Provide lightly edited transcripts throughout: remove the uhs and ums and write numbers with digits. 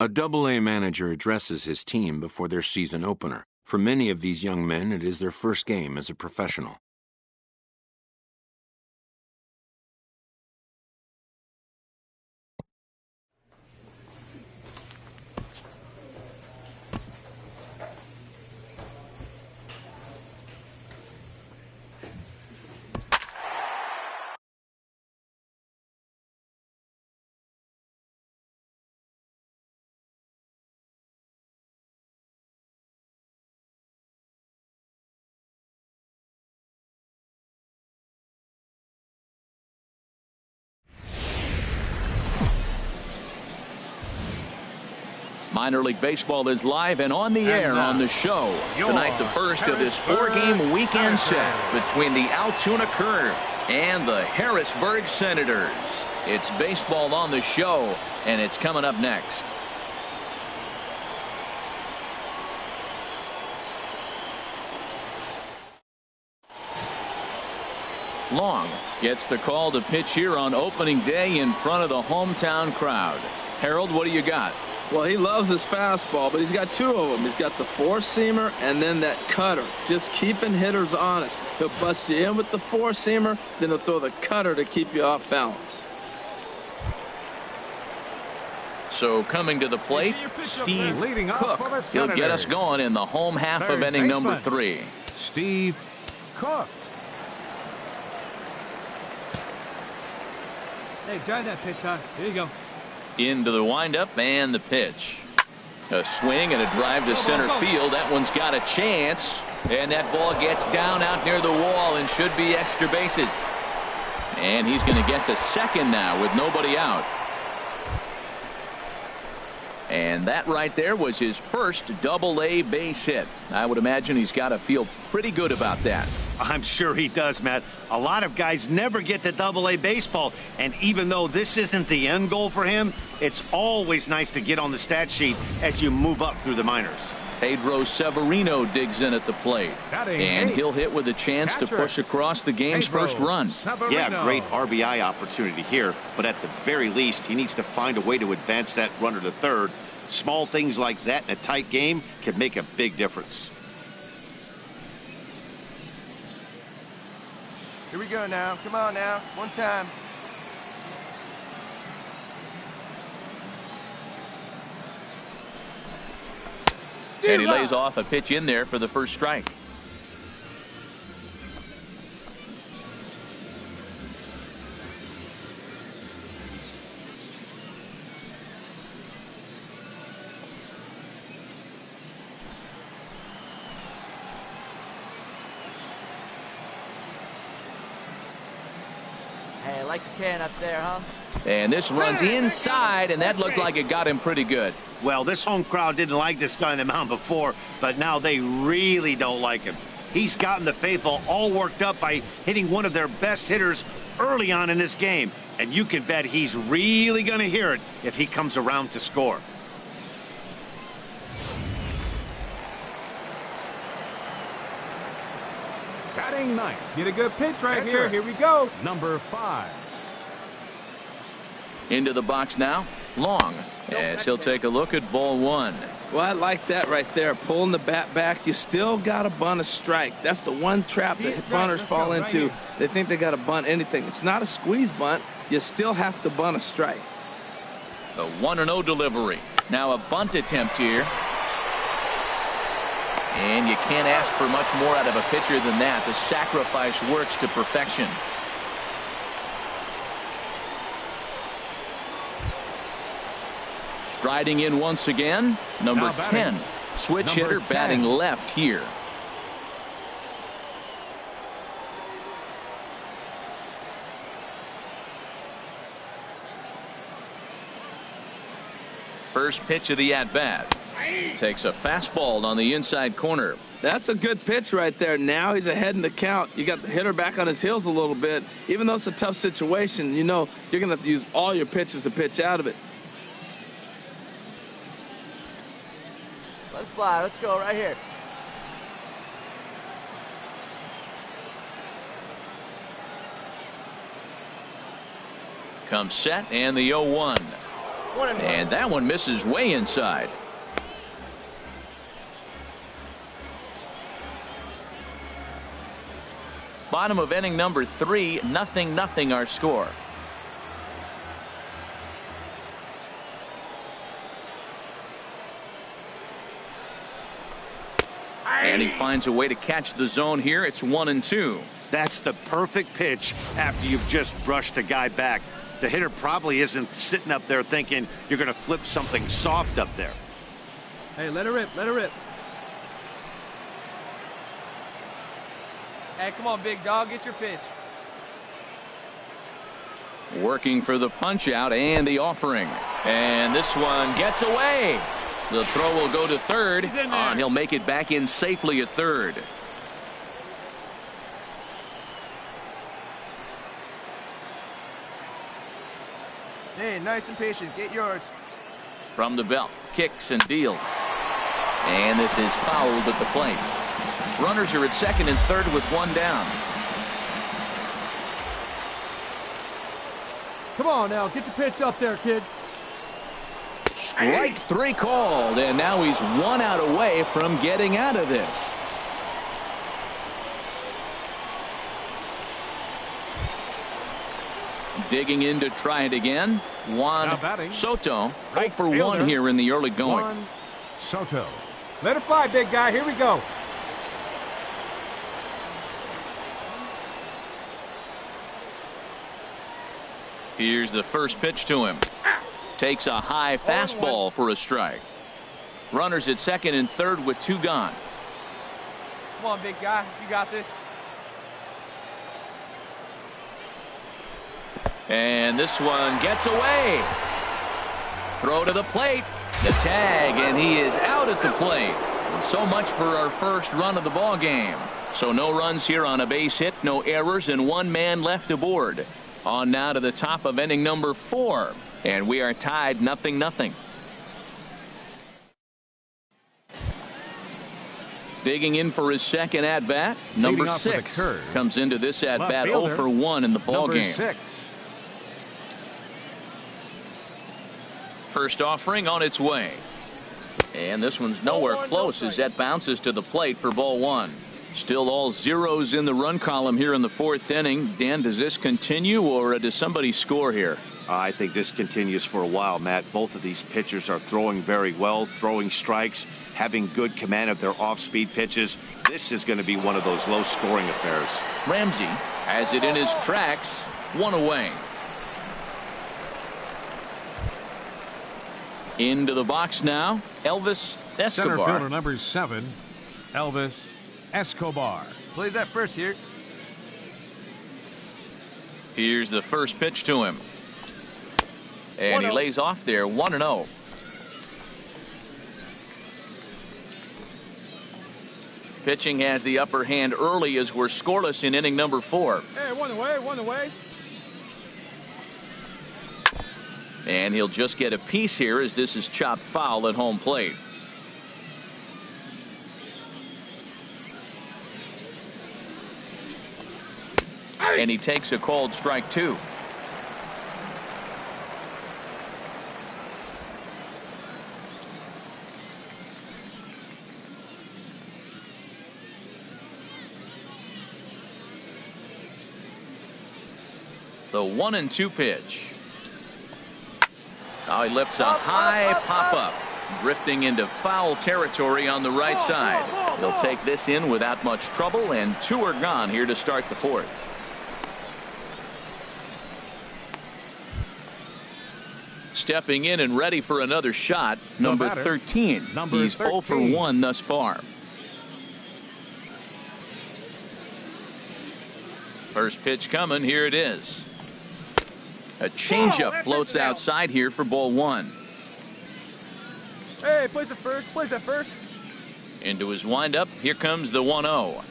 A Double-A manager addresses his team before their season opener. For many of these young men, it is their first game as a professional. Minor League Baseball is live and on the air on the show. Tonight, the first of this 4-game weekend set between the Altoona Curve and the Harrisburg Senators. It's baseball on the show, and it's coming up next. Long gets the call to pitch here on opening day in front of the hometown crowd. Harold, what do you got? Well, he loves his fastball, but he's got two of them. He's got the four-seamer and then that cutter. Just keeping hitters honest. He'll bust you in with the four-seamer, then he'll throw the cutter to keep you off balance. So coming to the plate, Steve Cook. He'll get us going in the home half of inning number 3. Steve Cook. Hey, drive that pitch, huh? Here you go. Into the windup and the pitch. A swing and a drive to center field. That one's got a chance. And that ball gets down out near the wall and should be extra bases. And he's going to get to second now with nobody out. And that right there was his first Double-A base hit. I would imagine he's got to feel pretty good about that. I'm sure he does, Matt. A lot of guys never get to Double-A baseball, and even though this isn't the end goal for him, it's always nice to get on the stat sheet as you move up through the minors. Pedro Severino digs in at the plate, and he'll hit with a chance to push across the game's first run. Yeah, great RBI opportunity here, but at the very least, he needs to find a way to advance that runner to third. Small things like that in a tight game can make a big difference. Here we go now. Come on now. One time. And he lays off a pitch in there for the first strike. Hey, like the can up there, huh? And this runs inside, and that looked like it got him pretty good. Well, this home crowd didn't like this guy on the mound before, but now they really don't like him. He's gotten the faithful all worked up by hitting one of their best hitters early on in this game. And you can bet he's really going to hear it if he comes around to score. Batting ninth. Get a good pitch right here. Here we go. Number 5. Into the box now. Long. As he'll take a look at ball 1. Well, I like that right there. Pulling the bat back. You still got to bunt a strike. That's the one trap that bunters fall into. They think they got to bunt anything. It's not a squeeze bunt. You still have to bunt a strike. The 1-0 delivery. Now a bunt attempt here. And you can't ask for much more out of a pitcher than that. The sacrifice works to perfection. Striding in once again, number 10. Switch hitter batting left here. First pitch of the at-bat. Takes a fastball on the inside corner. That's a good pitch right there. Now he's ahead in the count. You got the hitter back on his heels a little bit. Even though it's a tough situation, you know you're going to have to use all your pitches to pitch out of it. Let's fly. Let's go right here. Comes set and the 0-1. And that one misses way inside. Bottom of inning number 3, 0-0 our score. And he finds a way to catch the zone here. It's 1-2. That's the perfect pitch after you've just brushed a guy back. The hitter probably isn't sitting up there thinking you're going to flip something soft up there. Hey, let it rip, let it rip. Hey, come on, big dog, get your pitch. Working for the punch out and the offering. And this one gets away. The throw will go to third, and he'll make it back in safely at third. Hey, nice and patient. Get yours. From the belt, kicks and deals. And this is fouled at the plate. Runners are at second and third with one down. Come on now, get your pitch up there, kid. Strike 3 called, and now he's 1 out away from getting out of this. Digging in to try it again. Juan Soto, 0 for 1 here in the early going. Juan Soto. Let it fly, big guy. Here we go. Here's the first pitch to him. Takes a high fastball for a strike. Runners at second and third with 2 gone. Come on, big guy. You got this. And this one gets away. Throw to the plate. The tag, and he is out at the plate. So much for our first run of the ball game. So no runs here on a base hit, no errors, and 1 man left aboard. On now to the top of inning number 4. And we are tied 0-0. Digging in for his second at-bat. Number 6 comes into this at-bat 0 for 1 in the ball game. 6. First offering on its way. And this one's nowhere close as that bounces to the plate for ball 1. Still all zeros in the run column here in the 4th inning. Dan, does this continue, or does somebody score here? I think this continues for a while, Matt. Both of these pitchers are throwing very well, throwing strikes, having good command of their off-speed pitches. This is going to be one of those low-scoring affairs. Ramsey has it in his tracks. 1 away. Into the box now, Elvis Escobar. Center fielder number 7, Elvis Escobar. Plays that first here. Here's the first pitch to him. And he lays off there, 1-0. Pitching has the upper hand early as we're scoreless in inning number 4. Hey, 1 away, 1 away. And he'll just get a piece here as this is chopped foul at home plate. And he takes a called strike 2. The 1-2 pitch. Now he lifts a high pop-up, drifting into foul territory on the right side. He'll take this in without much trouble, and 2 are gone here to start the 4th. Stepping in and ready for another shot, number 13. He's 0 for 1 thus far. First pitch coming, here it is. A changeup floats outside here for ball 1. Hey, place it first. Place that first. Into his windup, here comes the 1-0.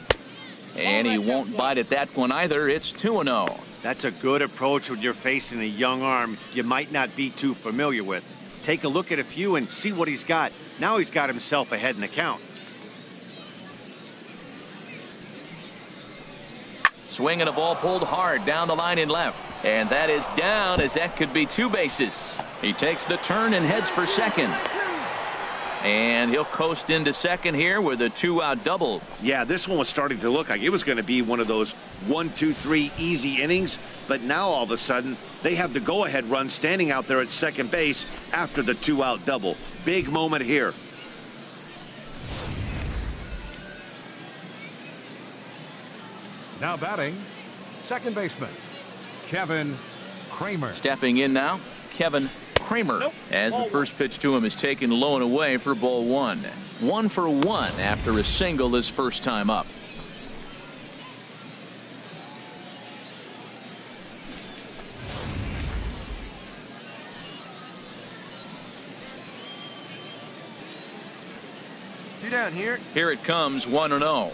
And he won't bite at that one either. It's 2-0. That's a good approach when you're facing a young arm you might not be too familiar with. Take a look at a few and see what he's got. Now he's got himself ahead in the count. Swinging a ball pulled hard down the line in left. And that is down, as that could be 2 bases. He takes the turn and heads for second. And he'll coast into second here with a 2-out double. Yeah, this one was starting to look like it was going to be one of those 1, 2, 3 easy innings. But now all of a sudden, they have the go-ahead run standing out there at second base after the 2-out double. Big moment here. Now batting, second baseman, Kevin Kramer. Stepping in now, Kevin Kramer, as the first pitch to him is taken low and away for ball 1. 1 for 1 after a single his first time up. Two down here. Here it comes, 1-0.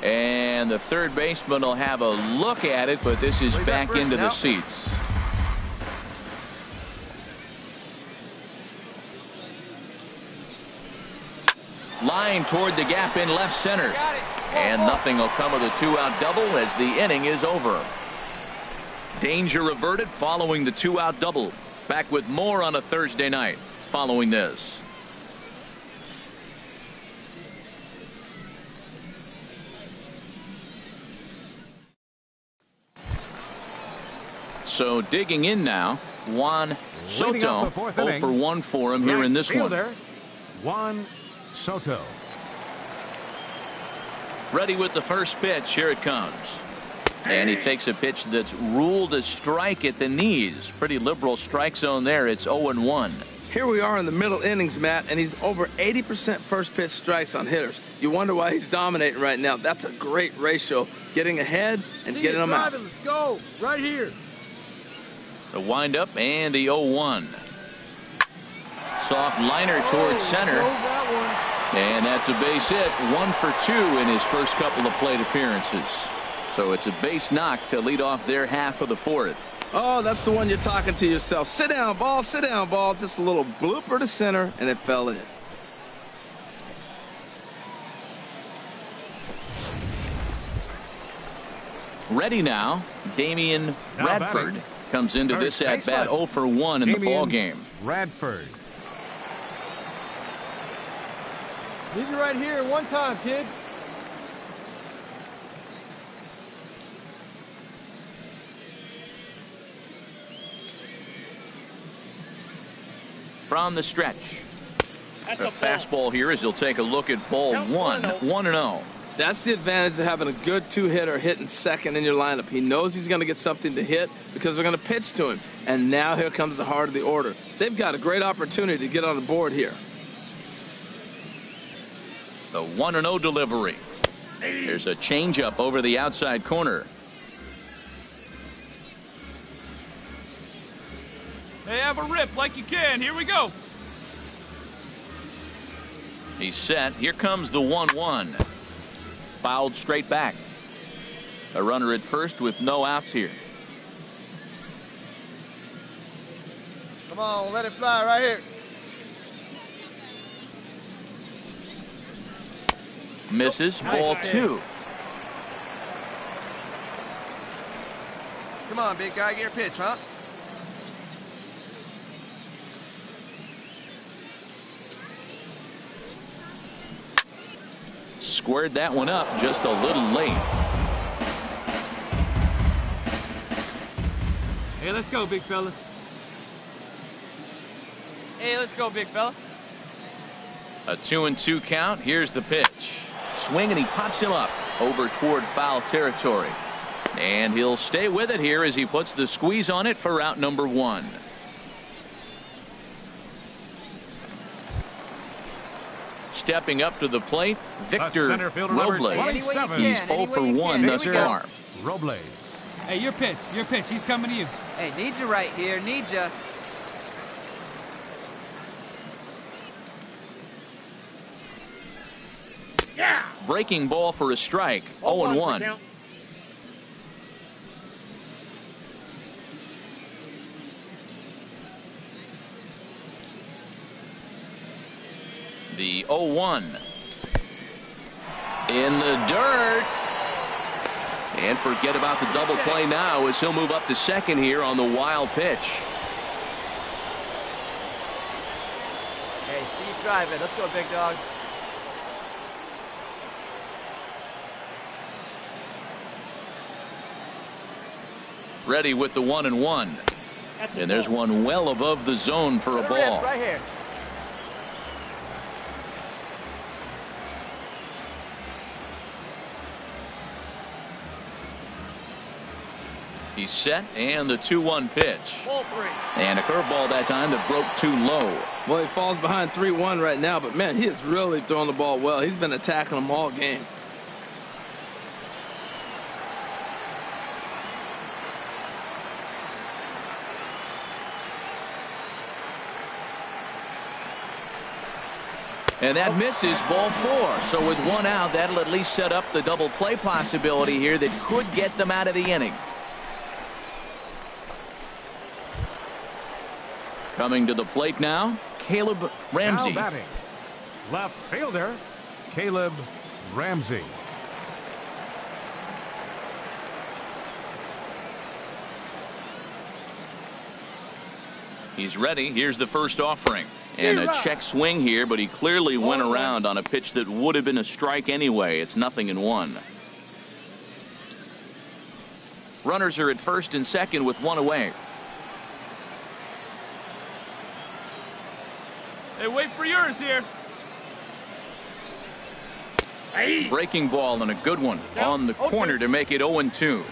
And the third baseman will have a look at it, but this is back into the seats. Line toward the gap in left center. And nothing will come of the 2-out double as the inning is over. Danger averted following the 2-out double. Back with more on a Thursday night following this. So digging in now, Juan Soto, 0 for 1 for him here in this one. Juan Soto. Ready with the first pitch. Here it comes. And he takes a pitch that's ruled a strike at the knees. Pretty liberal strike zone there. It's 0-1. Here we are in the middle innings, Matt, and he's over 80% first pitch strikes on hitters. You wonder why he's dominating right now. That's a great ratio. Getting ahead and getting them out. Let's go. Right here. The windup and the 0-1. Soft liner towards center. And that's a base hit. 1 for 2 in his first couple of plate appearances. So it's a base knock to lead off their half of the fourth. Oh, that's the one you're talking to yourself. Sit down, ball, sit down, ball. Just a little blooper to center, and it fell in. Ready now, Damian Radford comes into this at bat 0 for 1 in the ball game. Radford. Leave you right here one time, kid. From the stretch. The fastball here as he'll take a look at ball 1. 1-0. That's the advantage of having a good two-hitter hitting second in your lineup. He knows he's going to get something to hit because they're going to pitch to him. And now here comes the heart of the order. They've got a great opportunity to get on the board here. The 1-0 delivery. There's a changeup over the outside corner. Hey, have a rip like you can. Here we go. He's set. Here comes the 1-1. Fouled straight back. A runner at first with no outs here. Come on, let it fly right here. Misses. Ball 2. Come on, big guy, get your pitch, huh? Squared that one up just a little late. Hey, let's go, big fella. Hey, let's go, big fella. A 2-2 count. Here's the pitch. Swing, and he pops him up over toward foul territory. And he'll stay with it here as he puts the squeeze on it for out number 1. Stepping up to the plate, Victor Robles. He's 0 for 1 thus far. Robles. Hey, your pitch. Your pitch. He's coming to you. Hey, need you right here. Need you. Yeah. Breaking ball for a strike. 0-1. The 0-1 in the dirt, and forget about the double play now as he'll move up to second here on the wild pitch. see you drive it. Let's go, big dog. Ready with the 1-1. And there's one well above the zone for a ball. Right here. He's set, and the 2-1 pitch. Ball 3. And a curveball that time that broke too low. Well, he falls behind 3-1 right now, but man, he is really throwing the ball well. He's been attacking them all game. And that misses, ball 4. So with one out, that'll at least set up the double play possibility here that could get them out of the inning. Coming to the plate now, Caleb Ramsey. Now batting, left fielder, Caleb Ramsey. He's ready. Here's the first offering. And a check swing here, but he clearly went around on a pitch that would have been a strike anyway. It's 0-1. Runners are at first and second with one away. Hey, wait for yours here. Breaking ball and a good one on the corner to make it 0-2.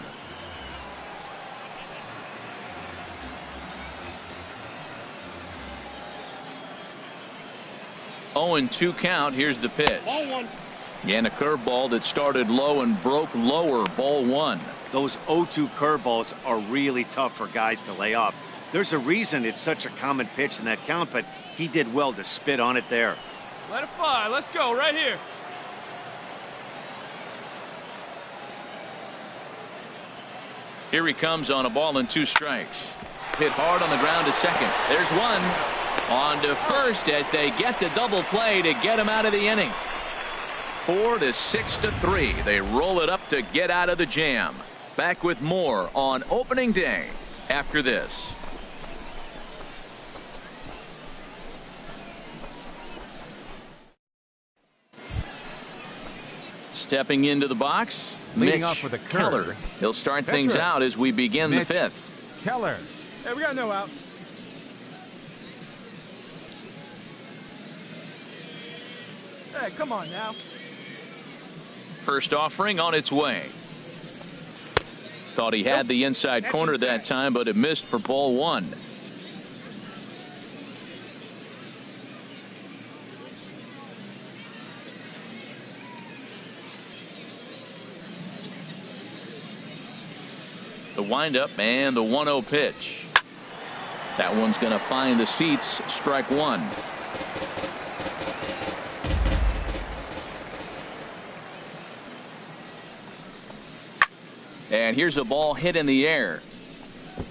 And 2 count. Here's the pitch. Ball 1. And a curveball that started low and broke lower. Ball 1. Those 0-2 curveballs are really tough for guys to lay off. There's a reason it's such a common pitch in that count, but he did well to spit on it there. Let it fly. Let's go right here. Here he comes on a ball and 2 strikes. Hit hard on the ground to second. There's one. On to first as they get the double play to get him out of the inning. 4-6-3. They roll it up to get out of the jam. Back with more on opening day after this. Stepping into the box, Leading Mitch off with a curve. Keller. He'll start That's things right. out as we begin Mitch the 5th. Keller. Hey, we got no out. Hey, come on now. First offering on its way. Thought he had the inside corner that time, but it missed for ball 1. The windup and the 1-0 pitch. That one's going to find the seats. Strike 1. And here's a ball hit in the air.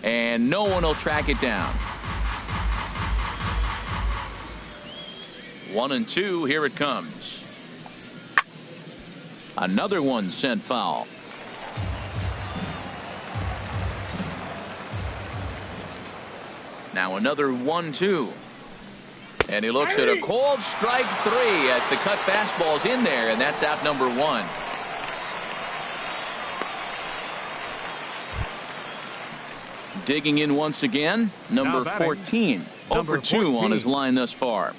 And no one will track it down. 1-2. Here it comes. Another one sent foul. Now another 1-2. And he looks at a cold strike 3 as the cut fastball's in there, and that's out number 1. Digging in once again, number 14. 0 for 2 on his line thus far.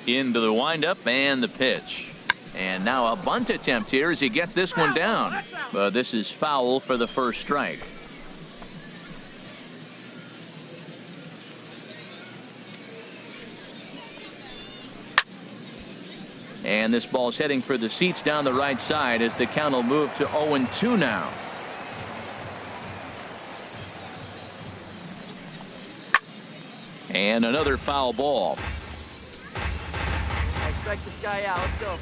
Into the windup and the pitch. And now a bunt attempt here as he gets this one down. But this is foul for the first strike. And this ball's heading for the seats down the right side as the count will move to 0-2 now. And another foul ball. I expect this guy out. Let's go.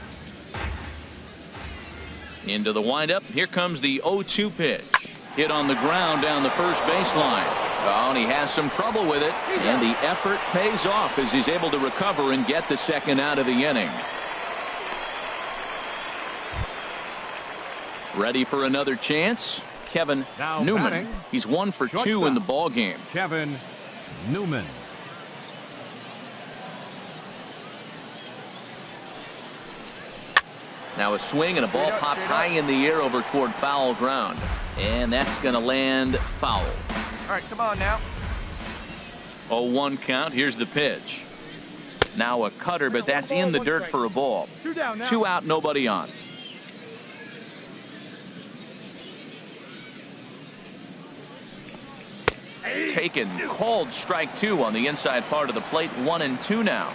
Into the windup. Here comes the 0-2 pitch. Hit on the ground down the first baseline. Oh, and he has some trouble with it. And the effort pays off as he's able to recover and get the second out of the inning. Ready for another chance? Kevin Now Newman. batting, He's 1 for 2 shortstop, in the ball game. Kevin Newman. Now a swing and a ball popped high in the air over toward foul ground. And that's going to land foul. All right, come on now. 0-1 count. Here's the pitch. Now a cutter, but that's in the dirt for a ball. 2 down now. 2 out, nobody on. Taken, called strike 2 on the inside part of the plate. 1-2 now.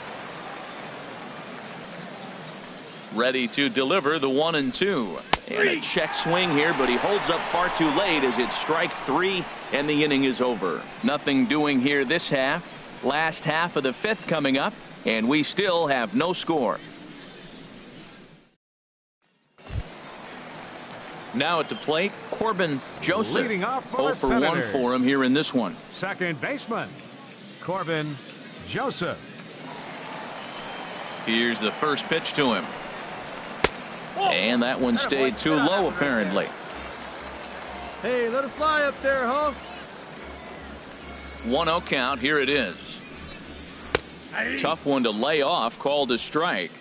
Ready to deliver the 1-2. And a check swing here, but he holds up far too late as it's strike 3 and the inning is over. Nothing doing here this half. Last half of the 5th coming up, and we still have no score. Now at the plate, Corbin Joseph. Leading off for 0 for 1 Senators. for him here in this one. Second baseman, Corbin Joseph. Here's the first pitch to him. And that one stayed too low, apparently. Hey, let it fly up there, huh? 1-0 count. Here it is. Tough one to lay off. Called a strike.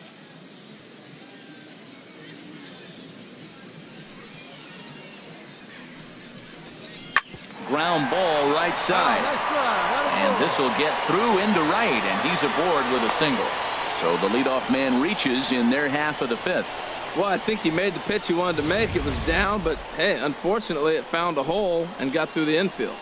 Ground ball right side. And this will get through into right, and he's aboard with a single. So the leadoff man reaches in their half of the 5th. Well, I think he made the pitch he wanted to make. It was down, but hey, unfortunately, it found a hole and got through the infield.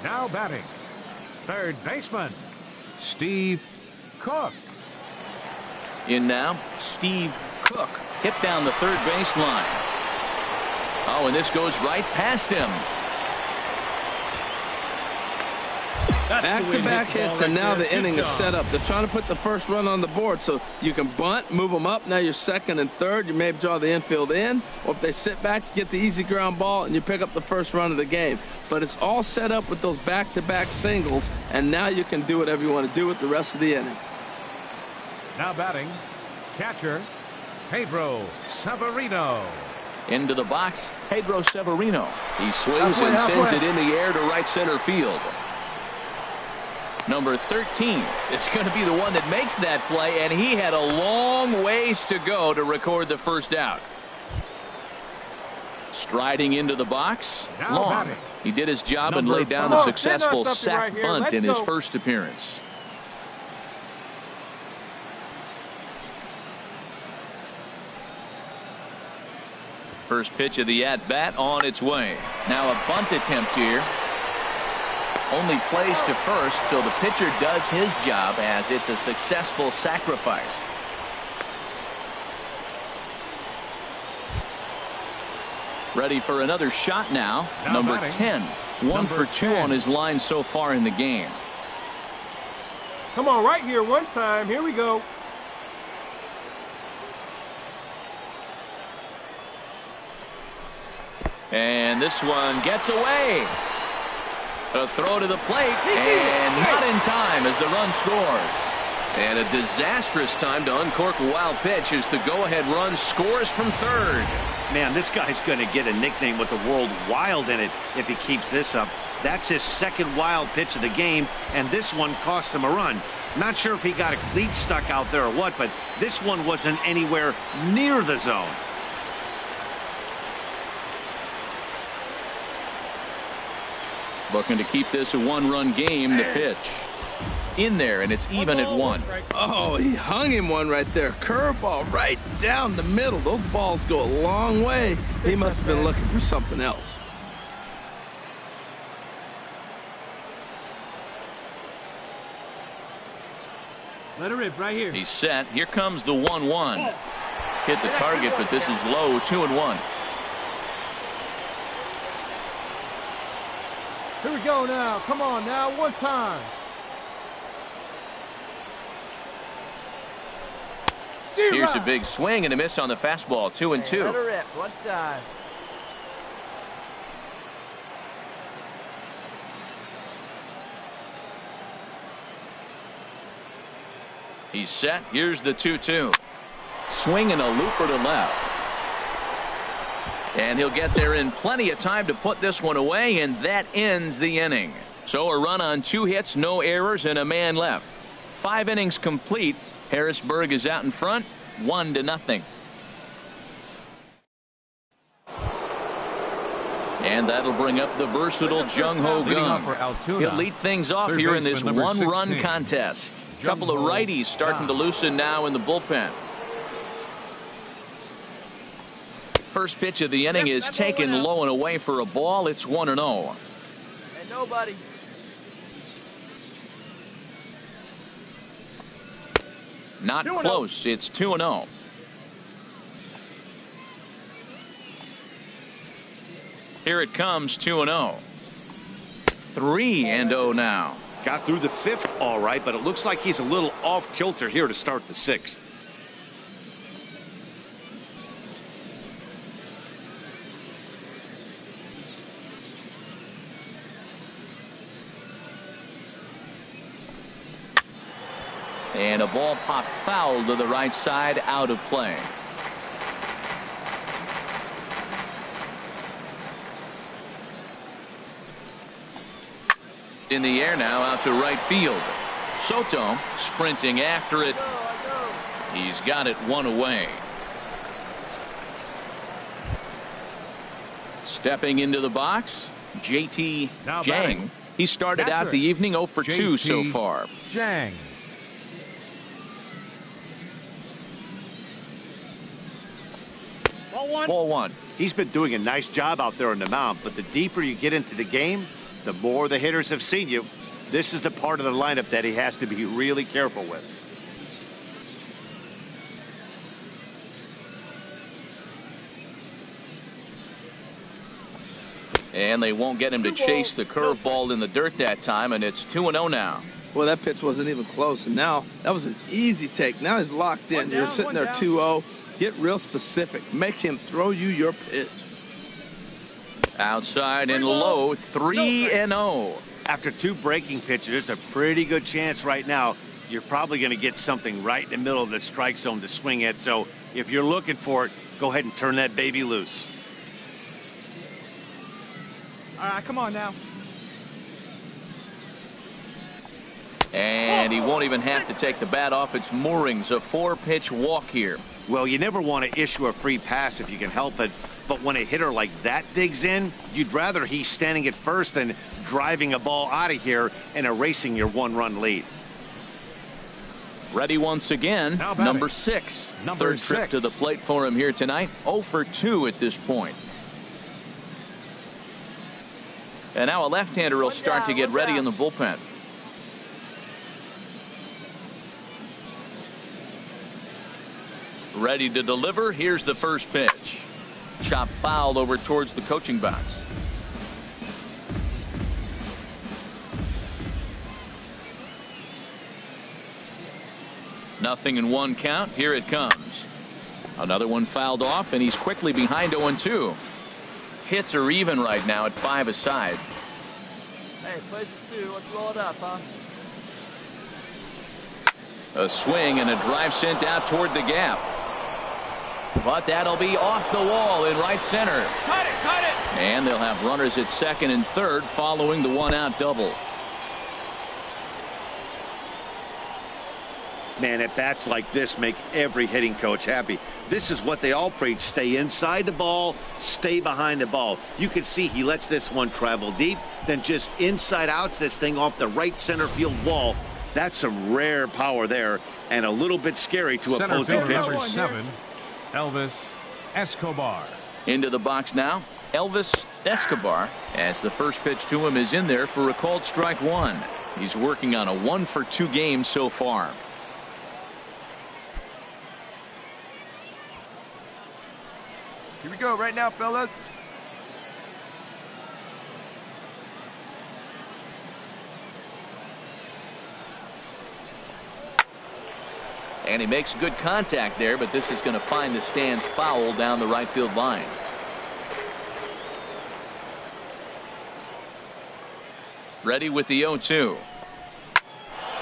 Now batting, third baseman, Steve Cook. In now, Steve Cook. Hit down the third baseline. Oh, and this goes right past him. Back-to-back hits, and now the inning is set up. They're trying to put the first run on the board, so you can bunt, move them up. Now you're second and third. You may draw the infield in, or if they sit back, you get the easy ground ball, and you pick up the first run of the game. But it's all set up with those back-to-back singles, and now you can do whatever you want to do with the rest of the inning. Now batting, catcher, Pedro Severino. Into the box, Pedro Severino. He swings and sends it in the air to right center field. Number 13 is going to be the one that makes that play, and he had a long ways to go to record the first out. Striding into the box, Now long. batting. He did his job and Number laid down five. a Come on, stand on successful something sac right here. bunt Let's in his go. first appearance. First pitch of the at-bat on its way. Now a bunt attempt here. Only plays to first, so the pitcher does his job as it's a successful sacrifice. Ready for another shot now. Now Number batting. 10. 1 Number for 2 10. on his line so far in the game. Come on, right here, one time. Here we go. And this one gets away. A throw to the plate, and not in time as the run scores. And a disastrous time to uncork a wild pitch as the go-ahead run scores from third. Man, this guy's going to get a nickname with the word wild in it if he keeps this up. That's his second wild pitch of the game, and this one cost him a run. Not sure if he got a cleat stuck out there or what, but this one wasn't anywhere near the zone. Looking to keep this a one-run game. The pitch in there, and it's even at 1. Oh, he hung him one right there. Curveball right down the middle. Those balls go a long way. He must have been looking for something else. Let it rip right here. He's set. Here comes the 1-1. Hit the target, but this is low. 2-1. Here we go now. Come on now, one time. Here's a big swing and a miss on the fastball. 2-2. Let it rip, one time. He's set. Here's the 2-2. Swing and a looper to left. And he'll get there in plenty of time to put this one away, and that ends the inning. So a run on 2 hits, no errors, and a man left. 5 innings complete. Harrisburg is out in front, 1-0. And that'll bring up the versatile Jung Ho Gung. He'll lead things off here in this one-run contest. A couple of righties starting to loosen now in the bullpen. First pitch of the inning is taken low and away for a ball. It's 1-0. And nobody. Not close. It's 2-0. Here it comes, 2-0. 3-0 now. Got through the 5th all right, but it looks like he's a little off kilter here to start the 6th. And a ball popped foul to the right side, out of play. In the air now, out to right field. Soto sprinting after it. He's got it 1 away. Stepping into the box, JT Jang. He started out the evening 0 for 2 so far. Jang. Ball 1. He's been doing a nice job out there on the mound, but the deeper you get into the game, the more the hitters have seen you. This is the part of the lineup that he has to be really careful with. And they won't get him to chase the curveball in the dirt that time, and it's 2-0 now. Well, that pitch wasn't even close, and now that was an easy take. Now he's locked in. You're sitting there 2-0. Get real specific. Make him throw you your pitch. Outside and low, 3-0. After 2 breaking pitches, there's a pretty good chance right now you're probably going to get something right in the middle of the strike zone to swing at. So if you're looking for it, go ahead and turn that baby loose. All right, come on now. And he won't even have to take the bat off its moorings. A 4-pitch walk here. Well, you never want to issue a free pass if you can help it. But when a hitter like that digs in, you'd rather he's standing at first than driving a ball out of here and erasing your 1-run lead. Ready once again, number 6. Third trip to the plate for him here tonight. 0 for 2 at this point. And now a left-hander will start to get ready in the bullpen. Ready to deliver. Here's the first pitch. Chop fouled over towards the coaching box. Nothing in 1 count. Here it comes. Another one fouled off, and he's quickly behind 0-2. Hits are even right now at 5 aside. Hey, place is 2. Let's roll it up, huh? A swing and a drive sent out toward the gap. But that'll be off the wall in right center. Cut it, cut it! And they'll have runners at second and third following the 1-out double. Man, at bats like this make every hitting coach happy. This is what they all preach. Stay inside the ball, stay behind the ball. You can see he lets this one travel deep, then just inside outs this thing off the right center field wall. That's some rare power there and a little bit scary to opposing pitchers. Number 7, Elvis Escobar. Into the box now, Elvis Escobar, as the first pitch to him is in there for a called strike 1. He's working on a 1 for 2 game so far. Here we go right now, fellas. And he makes good contact there, but this is going to find the stands foul down the right field line. Ready with the 0-2.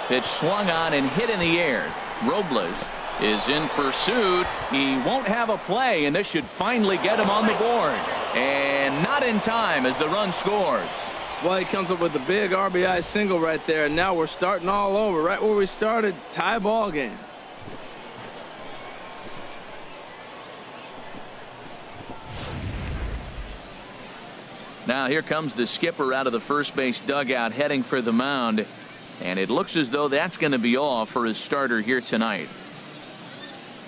Pitch swung on and hit in the air. Robles is in pursuit. He won't have a play, and this should finally get him on the board. And not in time as the run scores. Well, he comes up with a big RBI single right there, and now we're starting all over. Right where we started, tie ball game. Now here comes the skipper out of the first base dugout heading for the mound. And it looks as though that's going to be all for his starter here tonight.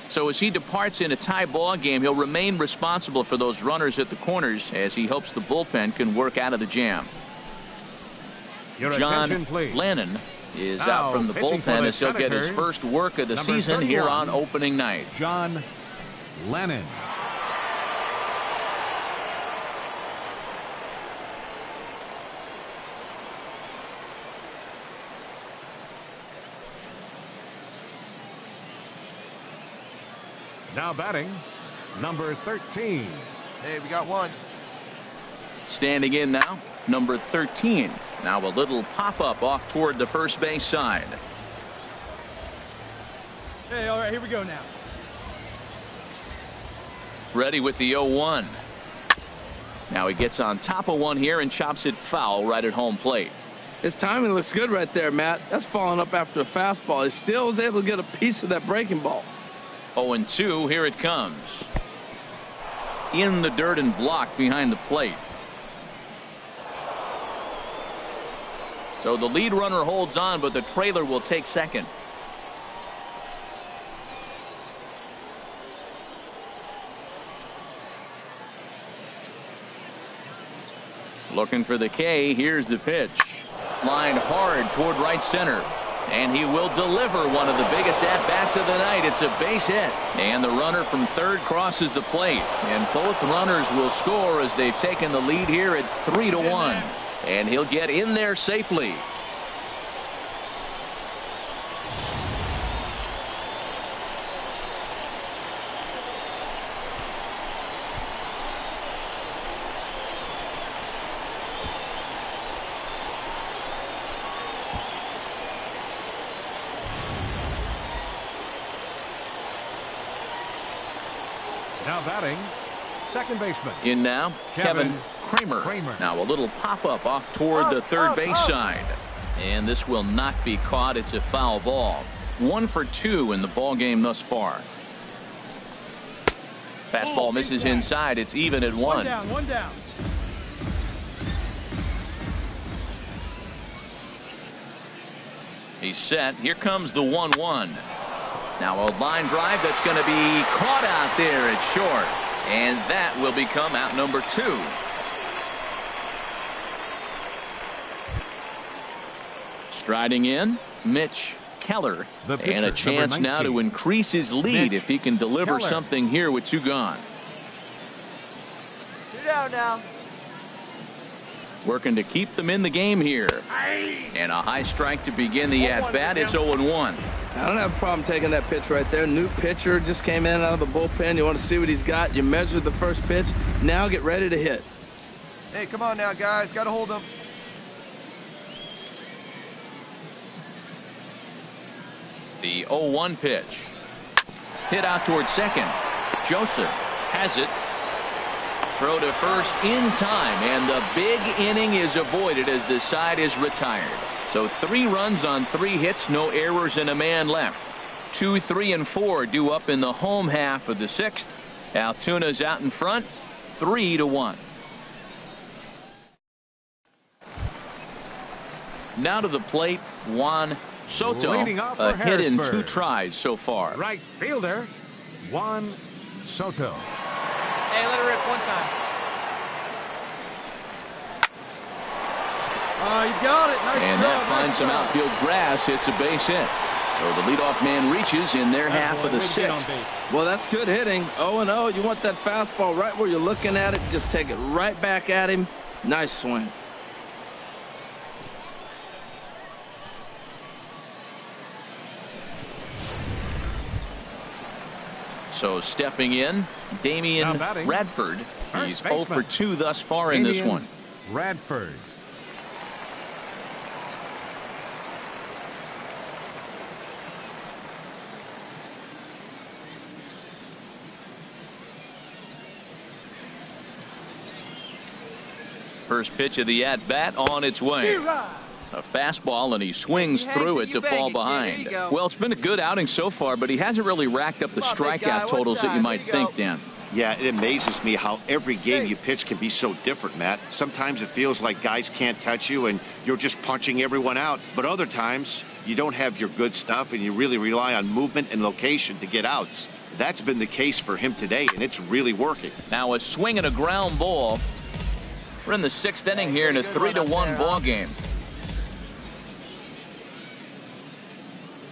So as he departs in a tie ball game, he'll remain responsible for those runners at the corners as he hopes the bullpen can work out of the jam. John Lennon is out from the bullpen as he'll get his first work of the season here on opening night. John Lennon. Now batting, number 13. Hey, we got one. Standing in now, number 13. Now a little pop-up off toward the first base side. Hey, all right, here we go now. Ready with the 0-1. Now he gets on top of one here and chops it foul right at home plate. His timing looks good right there, Matt. That's following up after a fastball. He still was able to get a piece of that breaking ball. 0-2, here it comes. In the dirt and blocked behind the plate. So the lead runner holds on, but the trailer will take second. Looking for the K. Here's the pitch. Lined hard toward right center. And he will deliver one of the biggest at-bats of the night. It's a base hit. And the runner from third crosses the plate. And both runners will score as they've taken the lead here at 3-1. And he'll get in there safely. Now batting, second baseman. In now, Kevin Kramer. Now a little pop-up off toward the third base side. And this will not be caught. It's a foul ball. 1 for 2 in the ball game thus far. Fastball misses inside. It's even at 1. One down, one down. He's set. Here comes the 1-1. Now a line drive that's going to be caught out there at short. And that will become out number 2. Striding in, Mitch Keller. And a chance now to increase his lead if he can deliver something here with 2 gone. 2 down now. Working to keep them in the game here. And a high strike to begin the at-bat. It's 0-1. I don't have a problem taking that pitch right there. New pitcher just came in out of the bullpen. You want to see what he's got. You measure the first pitch. Now get ready to hit. Hey, come on now, guys. Got to hold him. The 0-1 pitch. Hit out towards second. Joseph has it. Throw to first in time, and the big inning is avoided as the side is retired. So 3 runs on 3 hits, no errors, and a man left. 2, 3, and 4 due up in the home half of the 6th. Altuna's out in front, 3-1. Now to the plate, Juan Soto. A hit in 2 tries so far. Right fielder, Juan Soto. Hey, let it rip one time. You got it. Nice and job, that finds some outfield grass. It's a base hit. So the leadoff man reaches in their half of the 6th. Well, that's good hitting. 0-0. You want that fastball right where you're looking at it. Just take it right back at him. Nice swing. So stepping in, Damian Radford. He's 0 for 2 thus far in this one. Radford. First pitch of the at-bat on its way. A fastball, and he swings through it to fall behind. Well, it's been a good outing so far, but he hasn't really racked up the strikeout totals that you might think, Dan. Yeah, it amazes me how every game you pitch can be so different, Matt. Sometimes it feels like guys can't touch you and you're just punching everyone out. But other times, you don't have your good stuff and you really rely on movement and location to get outs. That's been the case for him today, and it's really working. Now a swing and a ground ball. We're in the 6th inning here in a 3-1 ball game.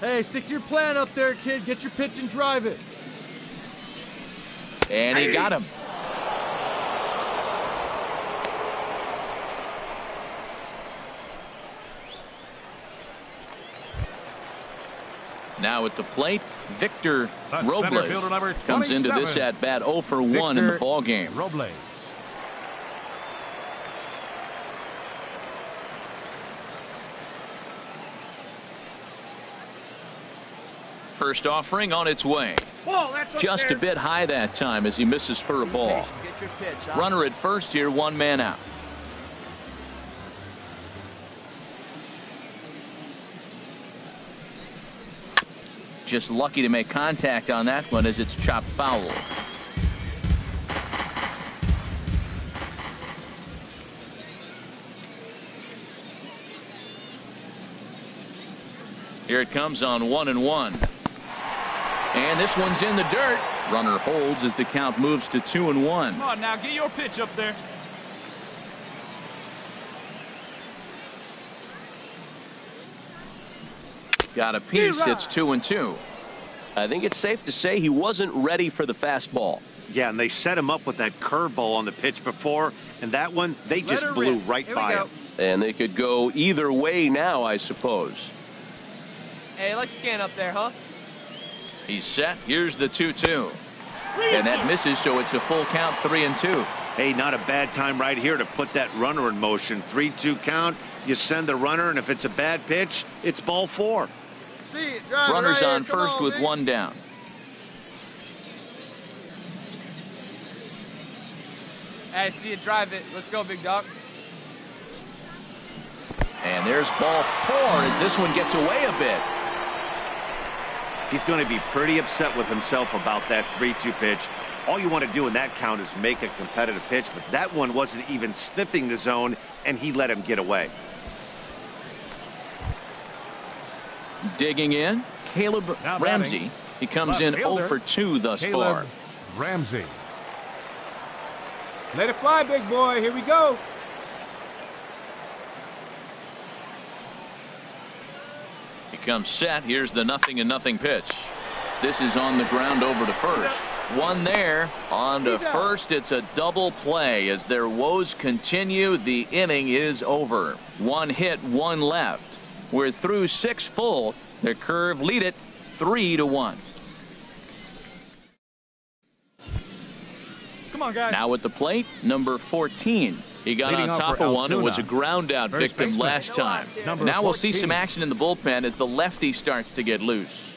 Hey, stick to your plan up there, kid. Get your pitch and drive it. And he got him. Now at the plate, Victor Robles comes into this at bat 0 for 1 in the ball game. Robles. First offering on its way. Just a bit high that time as he misses for a ball. Runner at first here, 1 man out. Just lucky to make contact on that one as it's chopped foul. Here it comes on 1-1. And this one's in the dirt. Runner holds as the count moves to 2-1. Come on now, get your pitch up there. Got a piece. It's 2-2. I think it's safe to say he wasn't ready for the fastball. Yeah, and they set him up with that curveball on the pitch before, and that one, they just blew right by him. And they could go either way now, I suppose. Hey, like you can up there, huh? He's set. Here's the 2-2. And that misses, so it's a full count, 3-2. Hey, not a bad time right here to put that runner in motion. 3-2 count. You send the runner, and if it's a bad pitch, it's ball 4. Runners on first with 1 down. Hey, see it, drive it. Let's go, big dog. And there's ball 4 as this one gets away a bit. He's going to be pretty upset with himself about that 3-2 pitch. All you want to do in that count is make a competitive pitch, but that one wasn't even sniffing the zone, and he let him get away. Digging in, Caleb Ramsey. He comes in 0 for 2 thus far. Ramsey. Let it fly, big boy. Here we go. He comes set. Here's the 0-0 pitch. This is on the ground over to first. One there. On to first. It's a double play as their woes continue. The inning is over. 1 hit, 1 left. We're through 6 full. The Curve lead it 3-1. Come on, guys. Now at the plate, number 14. He got on top of one and was a ground out victim last time. Now we'll see some action in the bullpen as the lefty starts to get loose.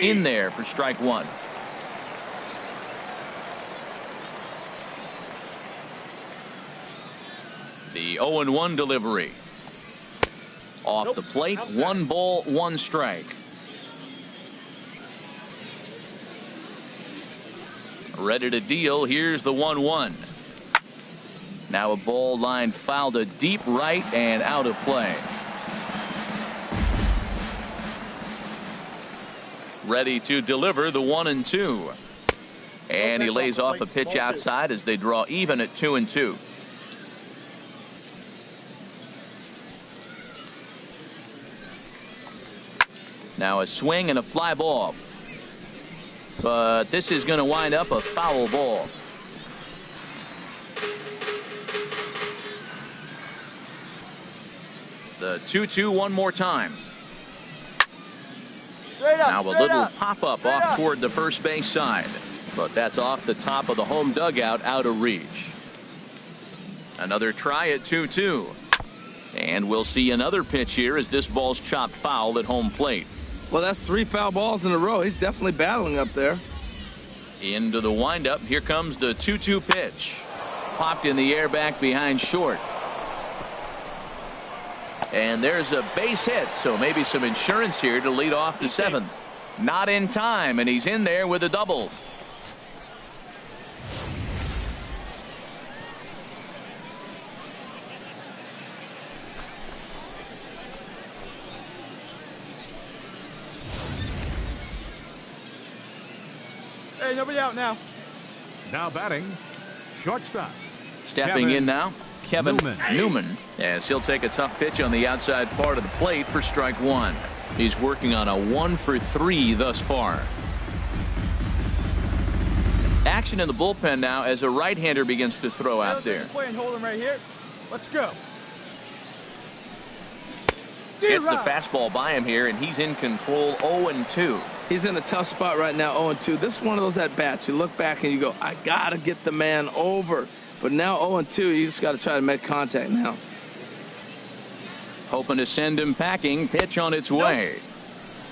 In there for strike 1. The 0-1 delivery. Off the plate, 1 ball, 1 strike. Ready to deal. Here's the 1-1. Now a ball line fouled to deep right and out of play. Ready to deliver the 1-2. And he lays off a pitch outside as they draw even at 2-2. Now a swing and a fly ball. But this is going to wind up a foul ball. The 2-2 one more time. Now a little pop-up off toward the first base side. But that's off the top of the home dugout, out of reach. Another try at 2-2. And we'll see another pitch here as this ball's chopped foul at home plate. Well, that's 3 foul balls in a row. He's definitely battling up there. Into the windup. Here comes the 2-2 pitch. Popped in the air back behind short. And there's a base hit, so maybe some insurance here to lead off the 7th. Not in time, and he's in there with a double. Hey, nobody out now. Now batting, shortstop. Stepping in now, Kevin Newman, as he'll take a tough pitch on the outside part of the plate for strike one. He's working on a 1-for-3 thus far. Action in the bullpen now as a right-hander begins to throw out there. Play and hold him right here. Let's go. Gets the fastball by him here, and he's in control. 0-2. He's in a tough spot right now, 0-2. This is one of those at-bats. You look back and you go, I got to get the man over. But now 0-2, you just got to try to make contact now. Hoping to send him packing. Pitch on its way.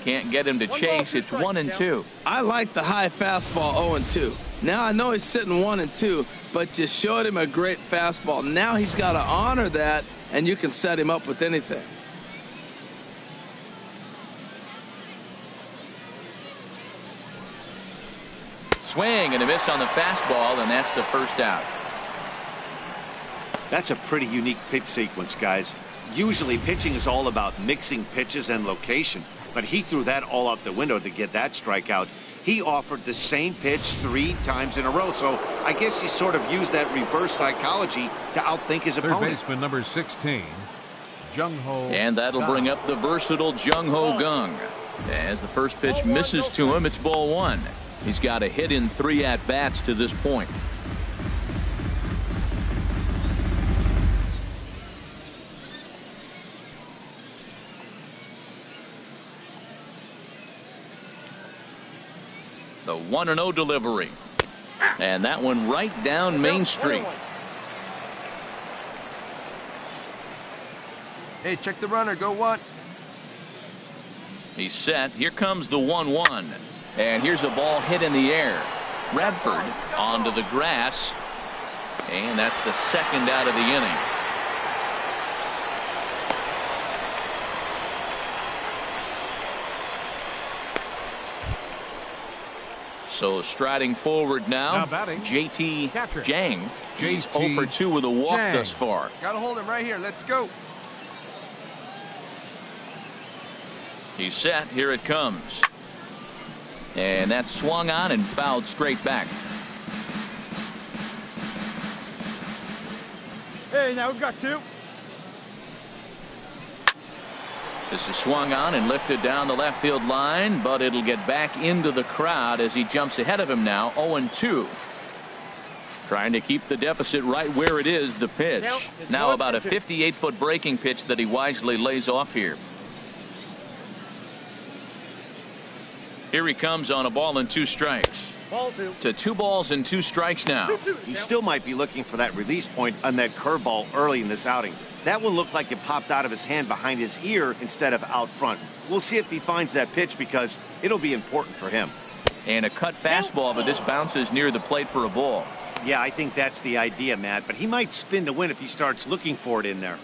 Can't get him to chase. It's 1-2. I like the high fastball 0-2. Now I know he's sitting 1-2, but you showed him a great fastball. Now he's got to honor that, and you can set him up with anything. Swing and a miss on the fastball, and that's the first out. That's a pretty unique pitch sequence, guys. Usually pitching is all about mixing pitches and location, but he threw that all out the window to get that strikeout. He offered the same pitch 3 times in a row, so I guess he sort of used that reverse psychology to outthink his opponent. Third baseman number 16, Jung Ho. And that'll bring up the versatile Jung Ho Gung. As the first pitch misses to him, it's ball 1. He's got a hit in 3 at-bats to this point. The 1-0 delivery. And that one right down Main Street. Hey, check the runner. Go 1. He's set. Here comes the 1-1. And here's a ball hit in the air. Radford onto the grass. And that's the second out of the inning. So striding forward now JT Jang. He's 0 for 2 with a walk thus far. Gotta hold him right here. Let's go. He's set. Here it comes. And that's swung on and fouled straight back. Hey, now we've got 2. This is swung on and lifted down the left field line, but it'll get back into the crowd as he jumps ahead of him now. 0-2. Trying to keep the deficit right where it is. The pitch now about a 58-foot breaking pitch that he wisely lays off here. Here he comes on a ball and 2 strikes. Ball 2. To 2 balls and 2 strikes now. He still might be looking for that release point on that curveball early in this outing. That one looked like it popped out of his hand behind his ear instead of out front. We'll see if he finds that pitch because it'll be important for him. And a cut fastball, but this bounces near the plate for a ball. Yeah, I think that's the idea, Matt, but he might spin to win if he starts looking for it in there.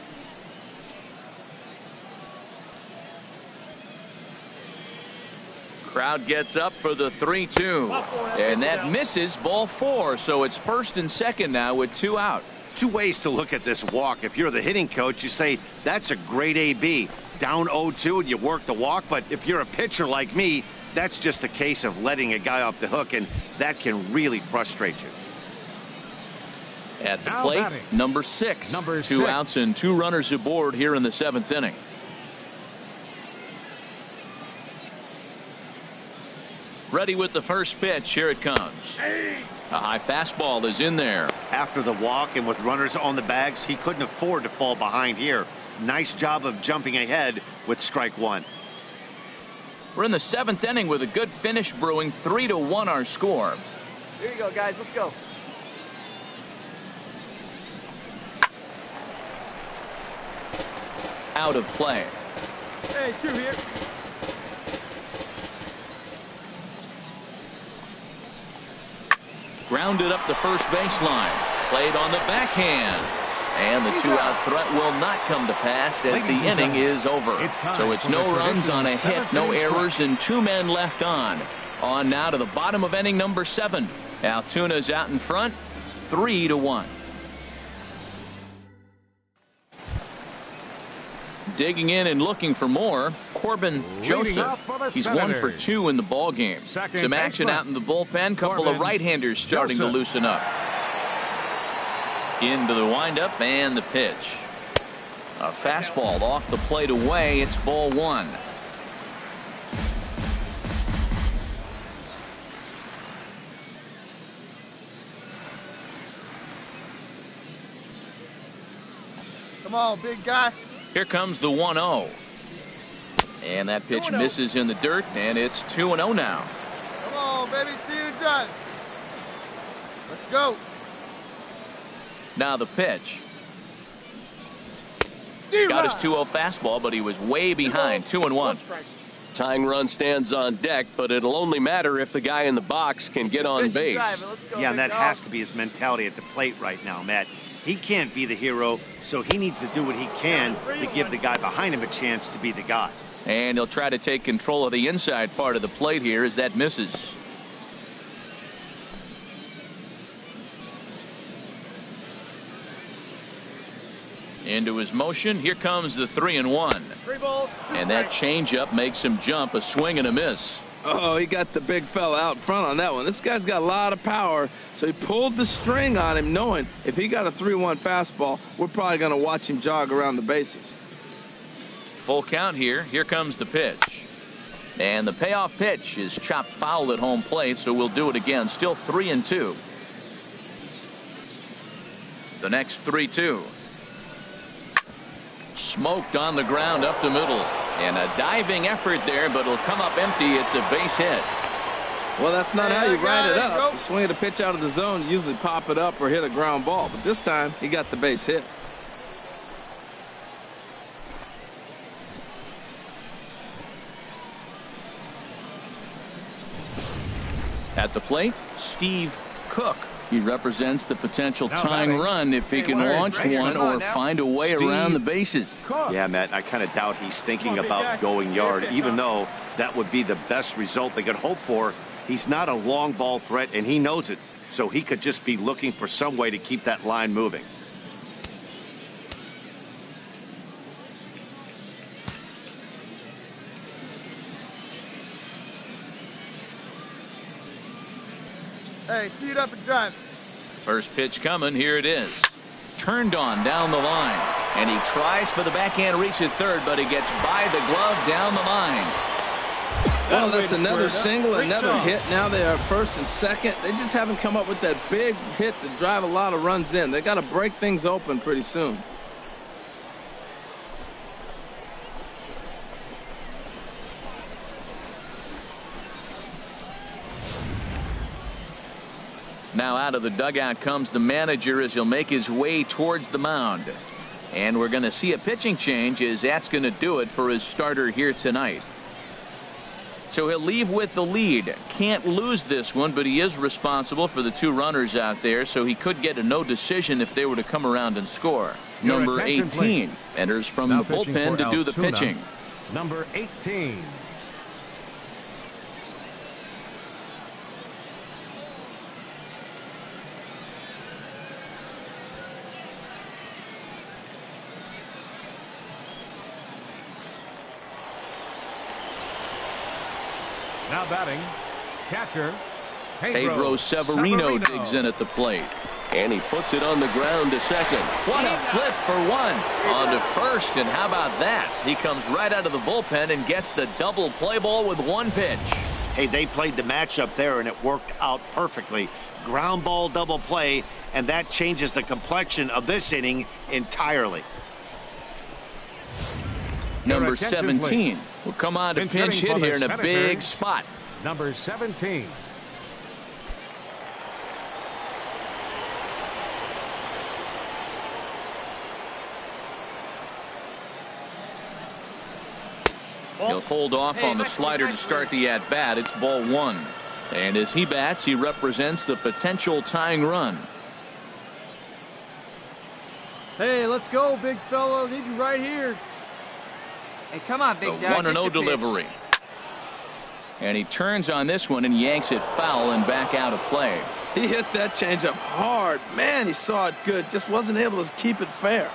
Crowd gets up for the 3-2, and that misses. Ball 4, so it's first and second now with 2 out. 2 ways to look at this walk. If you're the hitting coach, you say that's a great AB. Down 0-2 and you work the walk, but if you're a pitcher like me, that's just a case of letting a guy off the hook, and that can really frustrate you. At the plate, number 6. 2 outs and 2 runners aboard here in the 7th inning. Ready with the first pitch. Here it comes. A high fastball is in there. After the walk and with runners on the bags, he couldn't afford to fall behind here. Nice job of jumping ahead with strike 1. We're in the 7th inning with a good finish brewing. 3-1 our score. Here you go, guys. Let's go. Out of play. Hey, 2 here. Grounded up the first baseline. Played on the backhand. And the two-out threat will not come to pass as the inning is over. So it's no runs on a hit, no errors, and 2 men left on. On now to the bottom of inning number 7. Altuna's out in front, 3-1. Digging in and looking for more, Corbin Joseph. He's 1 for 2 in the ball game. Some action out in the bullpen. Couple of right-handers starting to loosen up. Into the windup and the pitch. A fastball off the plate away. It's ball 1. Come on, big guy. Here comes the 1-0. And that pitch misses in the dirt, and it's 2-0 now. Come on, baby. See you done. Let's go. Now the pitch. Got his 2-0 fastball, but he was way behind. 2-1. Tying run stands on deck, but it'll only matter if the guy in the box can get on base. Yeah, and that has to be his mentality at the plate right now, Matt. He can't be the hero, so he needs to do what he can to give the guy behind him a chance to be the guy. And he'll try to take control of the inside part of the plate here as that misses. Into his motion. Here comes the 3-1. And that changeup makes him jump. A swing and a miss. Oh, he got the big fella out front on that one. This guy's got a lot of power, so he pulled the string on him, knowing if he got a 3-1 fastball, we're probably going to watch him jog around the bases. Full count here. Here comes the pitch. And the payoff pitch is chopped foul at home plate, so we'll do it again. Still 3-2. The next 3-2. Smoked on the ground up the middle. And a diving effort there, but it'll come up empty. It's a base hit. Well, that's not how you ride it up. You swing the pitch out of the zone, you usually pop it up or hit a ground ball. But this time, he got the base hit. At the plate, Steve Cook. He represents the potential tying run if he can launch one or find a way around the bases. Yeah, Matt, I kind of doubt he's thinking about going yard, even though that would be the best result they could hope for. He's not a long ball threat, and he knows it, so he could just be looking for some way to keep that line moving. Hey, see it up and drive. First pitch coming. Here it is. Turned on down the line. And he tries for the backhand reach at third, but he gets by the glove down the line. Well, that's another single, another hit. Now they are first and second. They just haven't come up with that big hit to drive a lot of runs in. They got to break things open pretty soon. Now out of the dugout comes the manager as he'll make his way towards the mound. And we're going to see a pitching change as that's going to do it for his starter here tonight. So he'll leave with the lead. Can't lose this one, but he is responsible for the 2 runners out there, so he could get a no decision if they were to come around and score. Number 18 enters from the bullpen to do the pitching. Number 18. Now batting, catcher, Pedro Severino digs in at the plate. And he puts it on the ground to second. What a flip for one. On to first, and how about that? He comes right out of the bullpen and gets the double play ball with 1 pitch. Hey, they played the matchup there, and it worked out perfectly. Ground ball double play, and that changes the complexion of this inning entirely. Number 17 will come on to pinch hit here in a big spot. Number 17. He'll hold off on the slider to start the at-bat. It's ball 1. And as he bats, he represents the potential tying run. Hey, let's go, big fella. Need you right here. Hey, come on, big The dog. 1-0 delivery. And he turns on this one and yanks it foul and back out of play. He hit that changeup hard. Man, he saw it good. Just wasn't able to keep it fair.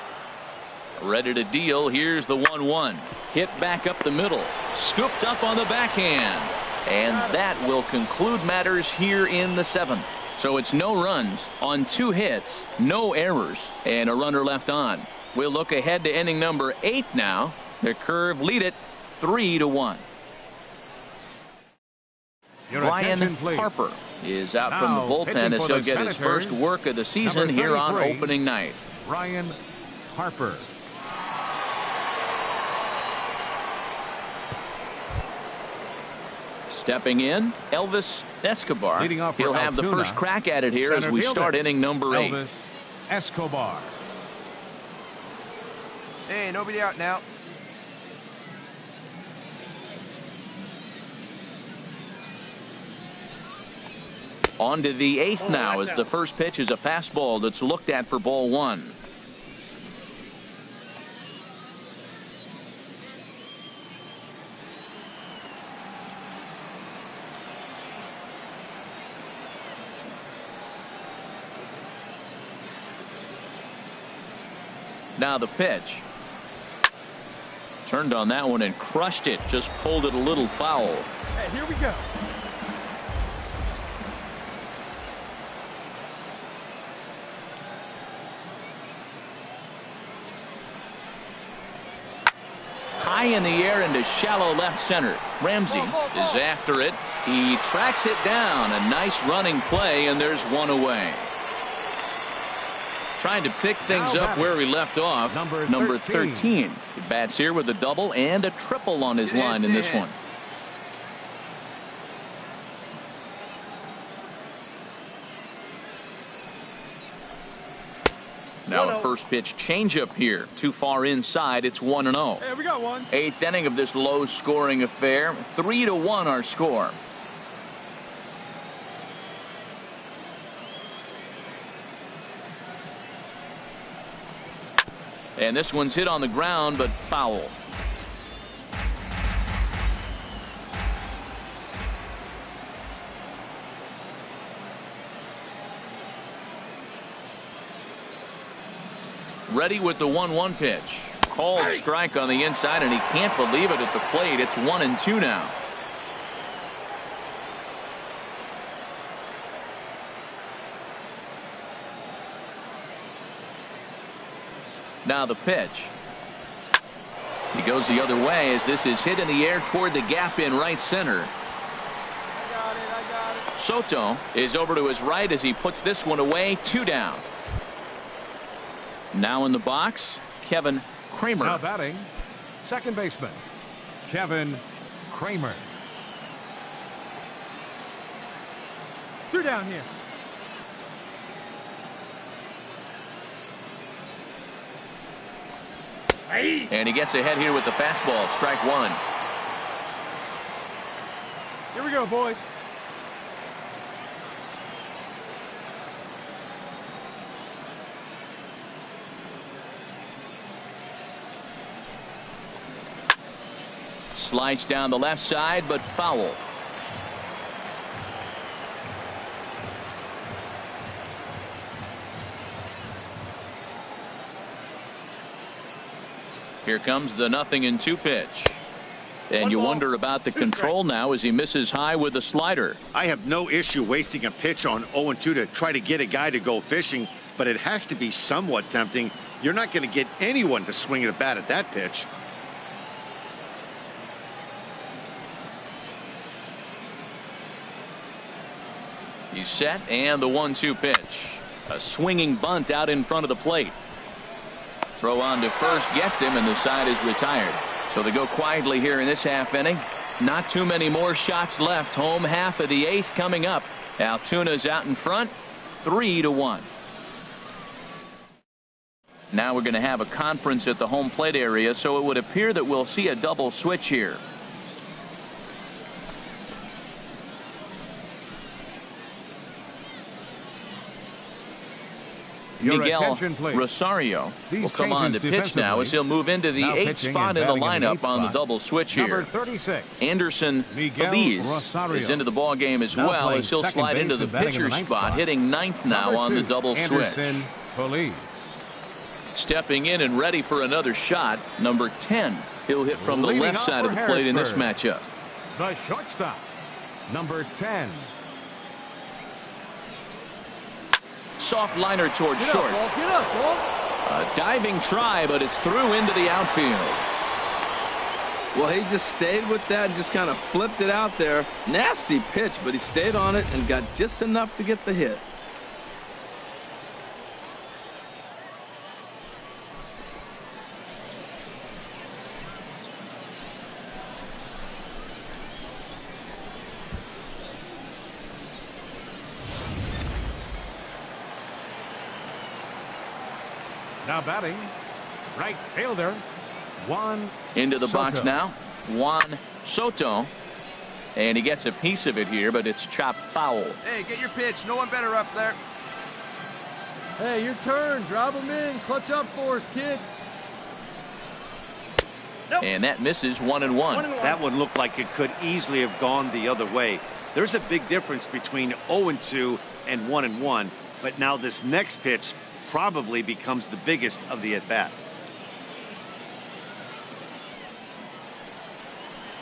Ready to deal. Here's the 1-1. Hit back up the middle. Scooped up on the backhand. And that will conclude matters here in the 7th. So it's no runs on 2 hits, no errors, and a runner left on. We'll look ahead to inning number 8 now. The Curve lead it 3-1. Ryan Harper is out from the bullpen as he'll get his first work of the season here on opening night. Ryan Harper. Stepping in, Elvis Escobar. He'll have the first crack at it here as we start inning number 8. Elvis Escobar. Hey, nobody out now. On to the 8th now as the first pitch is a fastball that's looked at for ball 1. Now the pitch. Turned on that one and crushed it. Just pulled it a little foul. Hey, here we go. High in the air into shallow left center. Ramsey is after it. He tracks it down. A nice running play, and there's one away. Trying to pick things up where he left off. Number 13. He bats here with a double and a triple on his line in this one. Now a first pitch changeup here. Too far inside. It's 1-0. Hey, we got one. 8th inning of this low scoring affair. 3-1 our score. And this one's hit on the ground, but foul. Ready with the 1-1 pitch. Called strike on the inside, and he can't believe it at the plate. It's 1-2 now. Now the pitch. He goes the other way as this is hit in the air toward the gap in right center. I got it. Soto is over to his right as he puts this one away. 2 down. Now in the box, Kevin Kramer. Now batting, second baseman, Kevin Kramer. 2 down here. And he gets ahead here with the fastball. Strike 1. Here we go, boys. Slice down the left side, but foul. Here comes the 0-2 pitch. And you wonder about the control now as he misses high with a slider. I have no issue wasting a pitch on 0-2 to try to get a guy to go fishing, but it has to be somewhat tempting. You're not going to get anyone to swing at a bat at that pitch. He's set, and the 1-2 pitch. A swinging bunt out in front of the plate. Throw on to first gets him, and the side is retired. So they go quietly here in this half inning. Not too many more shots left. Home half of the 8th coming up. Altuna's out in front. 3-1. Now we're going to have a conference at the home plate area, so it would appear that we'll see a double switch here. Miguel Rosario will come on to pitch now as he'll move into the 8th spot in the lineup on the double switch here. Anderson Feliz is into the ball game as well as he'll slide into the pitcher spot, hitting 9th now on the double switch. Stepping in and ready for another shot, number 10. He'll hit from the left side of the plate in this matchup. The shortstop, number 10. Soft liner towards short. Get up, ball. A diving try, but it's through into the outfield. Well, he just stayed with that and just kind of flipped it out there. Nasty pitch, but he stayed on it and got just enough to get the hit. Now batting, right fielder, Juan into the Soto. box now, Juan Soto. And he gets a piece of it here, but it's chopped foul. Hey, get your pitch. No one better up there. Hey, your turn. Drive him in. Clutch up for us, kid. And that misses 1-1. That one looked like it could easily have gone the other way. There's a big difference between 0-2 and 1-1, but now this next pitch probably becomes the biggest of the at-bat.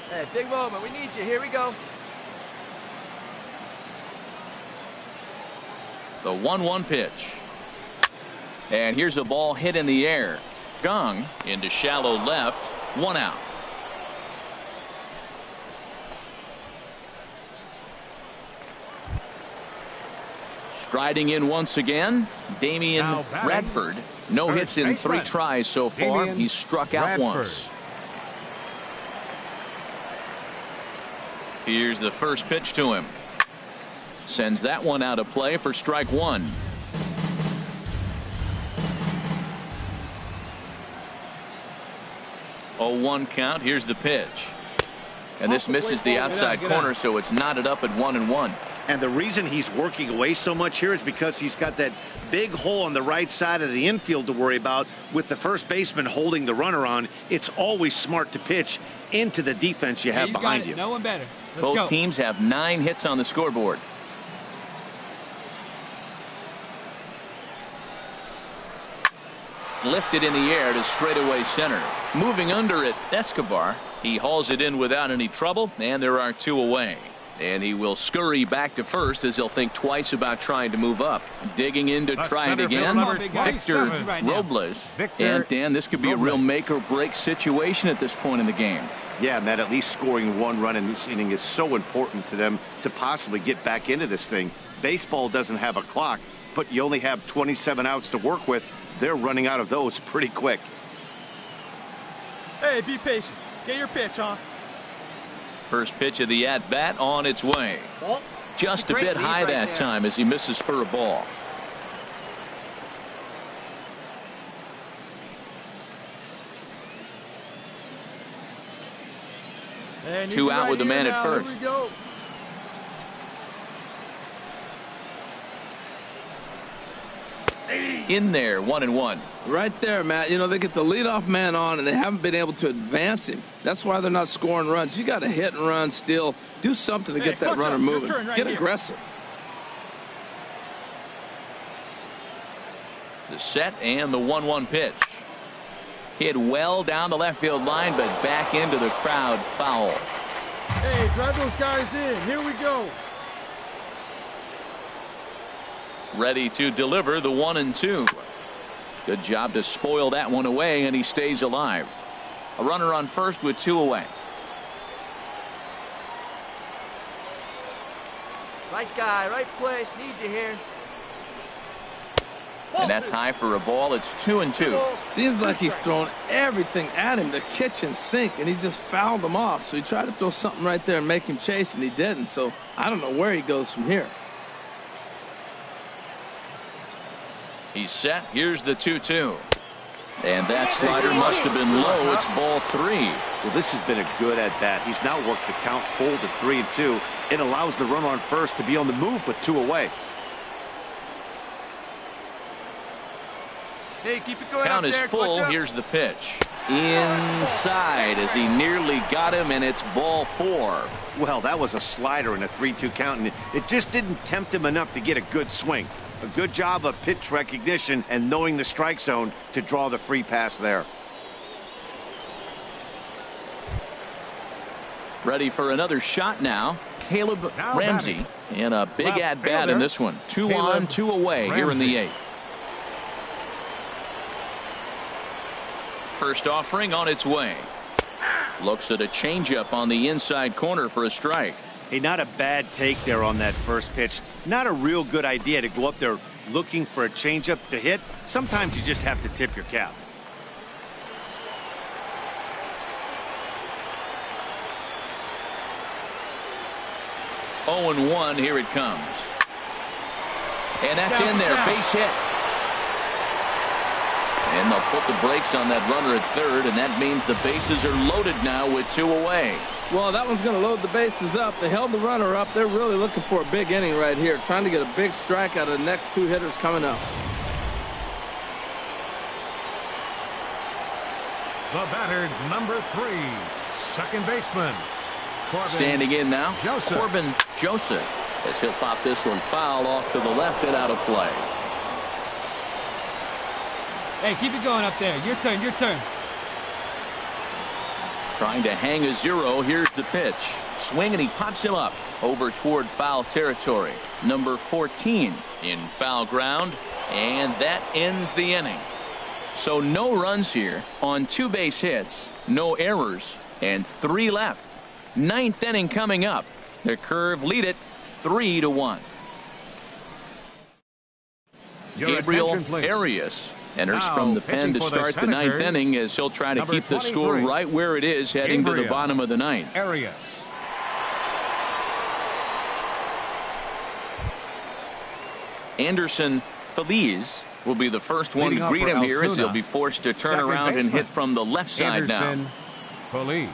Hey, big moment. We need you. Here we go. The 1-1 pitch. And here's a ball hit in the air. Gong into shallow left. 1 out. Striding in once again, Damian Radford. No hits in 3 tries so far. He's struck out once. Here's the first pitch to him. Sends that one out of play for strike 1. Oh, 1 count. Here's the pitch. And this misses the outside corner, so it's knotted up at 1-1. And the reason he's working away so much here is because he's got that big hole on the right side of the infield to worry about with the first baseman holding the runner on. It's always smart to pitch into the defense you have behind you. No one better. Let's Both go. teams have 9 hits on the scoreboard. Lifted in the air to straightaway center. Moving under it, Escobar. He hauls it in without any trouble, and there are 2 away. And he will scurry back to first as he'll think twice about trying to move up. Digging in to try it again, Victor Robles. And Dan, this could be a real make or break situation at this point in the game. Yeah, Matt, at least scoring 1 run in this inning is so important to them to possibly get back into this thing. Baseball doesn't have a clock, but you only have 27 outs to work with. They're running out of those pretty quick. Hey, be patient. Get your pitch, huh? First pitch of the at-bat on its way. Just a bit high that time as he misses for a ball. Hey, 2 out with the man at first. Here we go. In there, 1-1. Right there, Matt. You know, they get the leadoff man on, and they haven't been able to advance him. That's why they're not scoring runs. You got to hit and run still. Do something to get that runner moving. Get aggressive. The set and the 1-1 pitch. Hit well down the left field line, but back into the crowd. Foul. Hey, drive those guys in. Here we go. Ready to deliver the 1-2. Good job to spoil that one away, and he stays alive. A runner on first with 2 away. Right guy, right place. Need you here. And that's high for a ball. It's 2-2. Seems like he's throwing everything at him, the kitchen sink, and he just fouled him off. So he tried to throw something right there and make him chase, and he didn't. So I don't know where he goes from here. He's set. Here's the 2-2. And that slider must have been low. It's ball 3. Well, this has been a good at-bat. He's now worked the count full to 3-2. It allows the runner on first to be on the move with 2 away. Hey, keep it going Count up is there. full. Here's the pitch. Inside as he nearly got him, and it's ball 4. Well, that was a slider in a 3-2 count, and it just didn't tempt him enough to get a good swing. A good job of pitch recognition and knowing the strike zone to draw the free pass there. Ready for another shot now. Caleb Ramsey in a big at-bat in this one. 2 on, 2 away here in the 8th. First offering on its way. Looks at a changeup on the inside corner for a strike. Hey, not a bad take there on that first pitch. Not a real good idea to go up there looking for a changeup to hit. Sometimes you just have to tip your cap. Oh, 0-1, here it comes. And that's in there, base hit. And they'll put the brakes on that runner at third, and that means the bases are loaded now with 2 away. Well, that one's going to load the bases up. They held the runner up. They're really looking for a big inning right here, trying to get a big strike out of the next 2 hitters coming up. The batter, number 3, second baseman. Corbin Standing in now, Joseph. Corbin Joseph, as he'll pop this one foul off to the left and out of play. Hey, keep it going up there. Your turn, your turn. Trying to hang a 0. Here's the pitch. Swing, and he pops him up over toward foul territory. Number 14 in foul ground, and that ends the inning. So no runs here on 2 base hits, no errors, and 3 left. 9th inning coming up. The Curve lead it 3-1. Gabriel Arias enters from the pen to start the 9th inning as he'll try to keep the score right where it is heading to the bottom of the 9th. Arias. Anderson Feliz will be the first one to greet him here as he'll be forced to turn around and hit from the left side now. Feliz.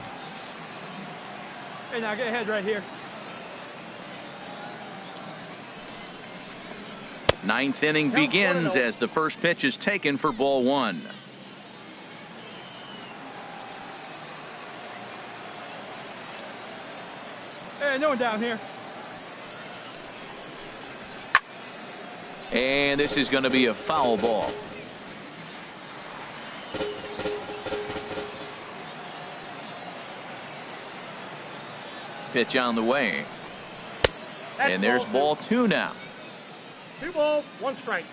Hey, now get ahead right here. 9th inning begins as the first pitch is taken for ball 1. Hey, no one down here. And this is going to be a foul ball. Pitch on the way. And there's ball 2 now. 2 balls, 1 strike.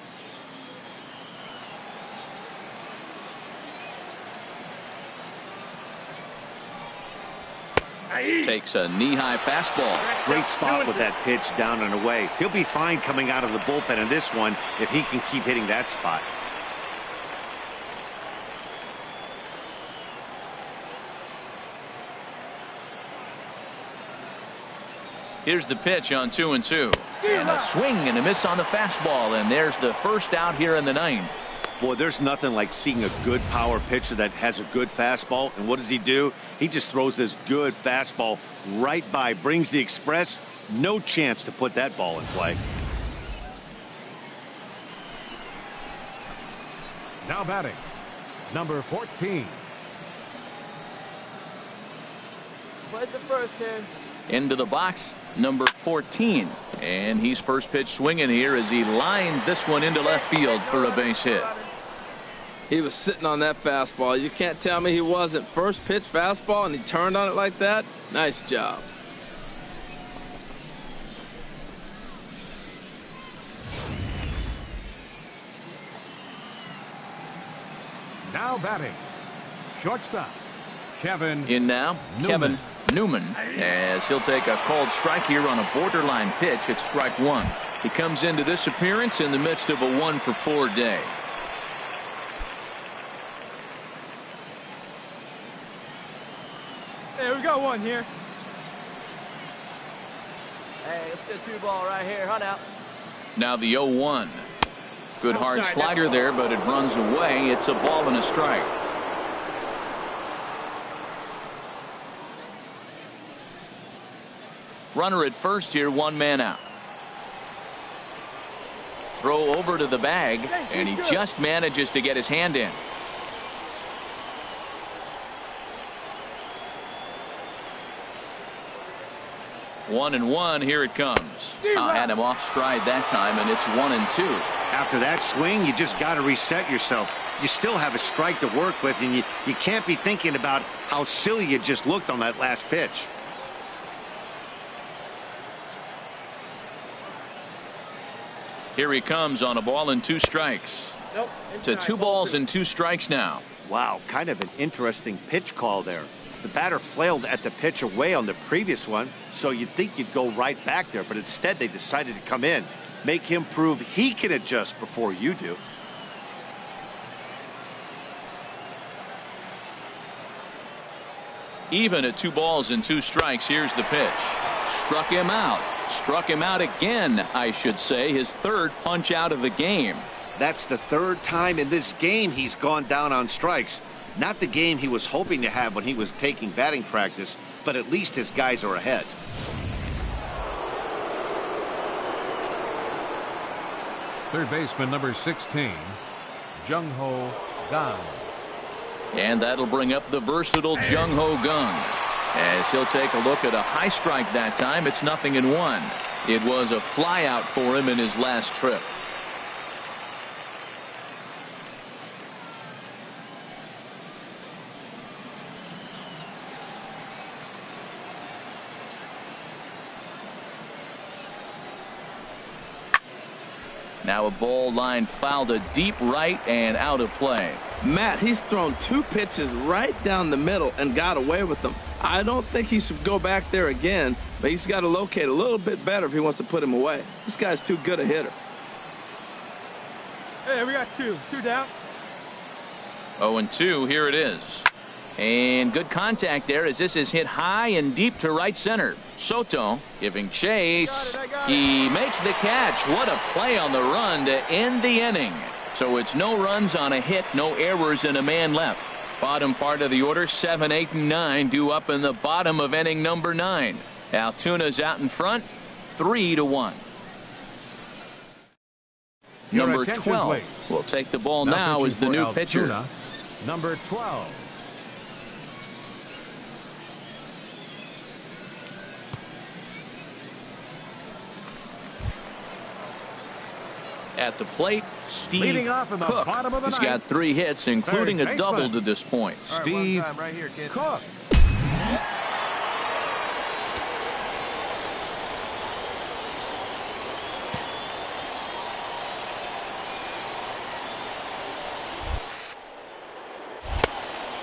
Takes a knee-high fastball. Great spot with that pitch down and away. He'll be fine coming out of the bullpen in this one if he can keep hitting that spot. Here's the pitch on 2-2. And a swing and a miss on the fastball. And there's the first out here in the 9th. Boy, there's nothing like seeing a good power pitcher that has a good fastball. And what does he do? He just throws this good fastball right by, brings the express. No chance to put that ball in play. Now batting, number 14. Where's the first, Ken? Into the box, number 14. And he's first pitch swinging here as he lines this one into left field for a base hit. He was sitting on that fastball. You can't tell me he wasn't. First pitch fastball, and he turned on it like that. Nice job. Now batting, shortstop, Kevin. In now, Kevin Newman, as he'll take a called strike here on a borderline pitch at strike 1. He comes into this appearance in the midst of a 1-for-4 day. Hey, we got one here. Hey, it's a 2-ball right here. Hunt out. Now the 0-1. Good hard slider there, but it runs away. It's a ball and a strike. Runner at first here, 1 man out. throw over to the bag, and he just manages to get his hand in. One and one, here it comes. Had him off stride that time, and it's 1-2. After that swing, you just got to reset yourself. You still have a strike to work with, and you can't be thinking about how silly you just looked on that last pitch. Here he comes on a ball and 2 strikes. Nope. To 2 balls and 2 strikes now. Wow, kind of an interesting pitch call there. The batter flailed at the pitch away on the previous one, so you'd think you'd go right back there, but instead they decided to come in, make him prove he can adjust before you do. Even at 2 balls and 2 strikes, here's the pitch. Struck him out. Struck him out again, I should say. His 3rd punch out of the game. That's the 3rd time in this game he's gone down on strikes. Not the game he was hoping to have when he was taking batting practice, but at least his guys are ahead. Third baseman number 16, Jung-Ho Kang. And that'll bring up the versatile Jung-Ho Kang. As he'll take a look at a high strike that time, it's 0-1. It was a flyout for him in his last trip. Now a ball line fouled to deep right and out of play. Matt, he's thrown 2 pitches right down the middle and got away with them. I don't think he should go back there again, but he's got to locate a little bit better if he wants to put him away. This guy's too good a hitter. Hey, we got 2 down. 0-2, here it is. And good contact there as this is hit high and deep to right center. Soto giving chase. He makes the catch. What a play on the run to end the inning. So it's no runs on a hit, no errors, and a man left. Bottom part of the order, 7, 8, and 9 due up in the bottom of inning number 9. Altuna's out in front, 3-1. Number 12 will take the ball now as the new pitcher. Number 12. At the plate, Steve Leading off in the Cook. bottom of the He's ninth. got 3 hits, including a double to this point. Steve right here, kid. Cook.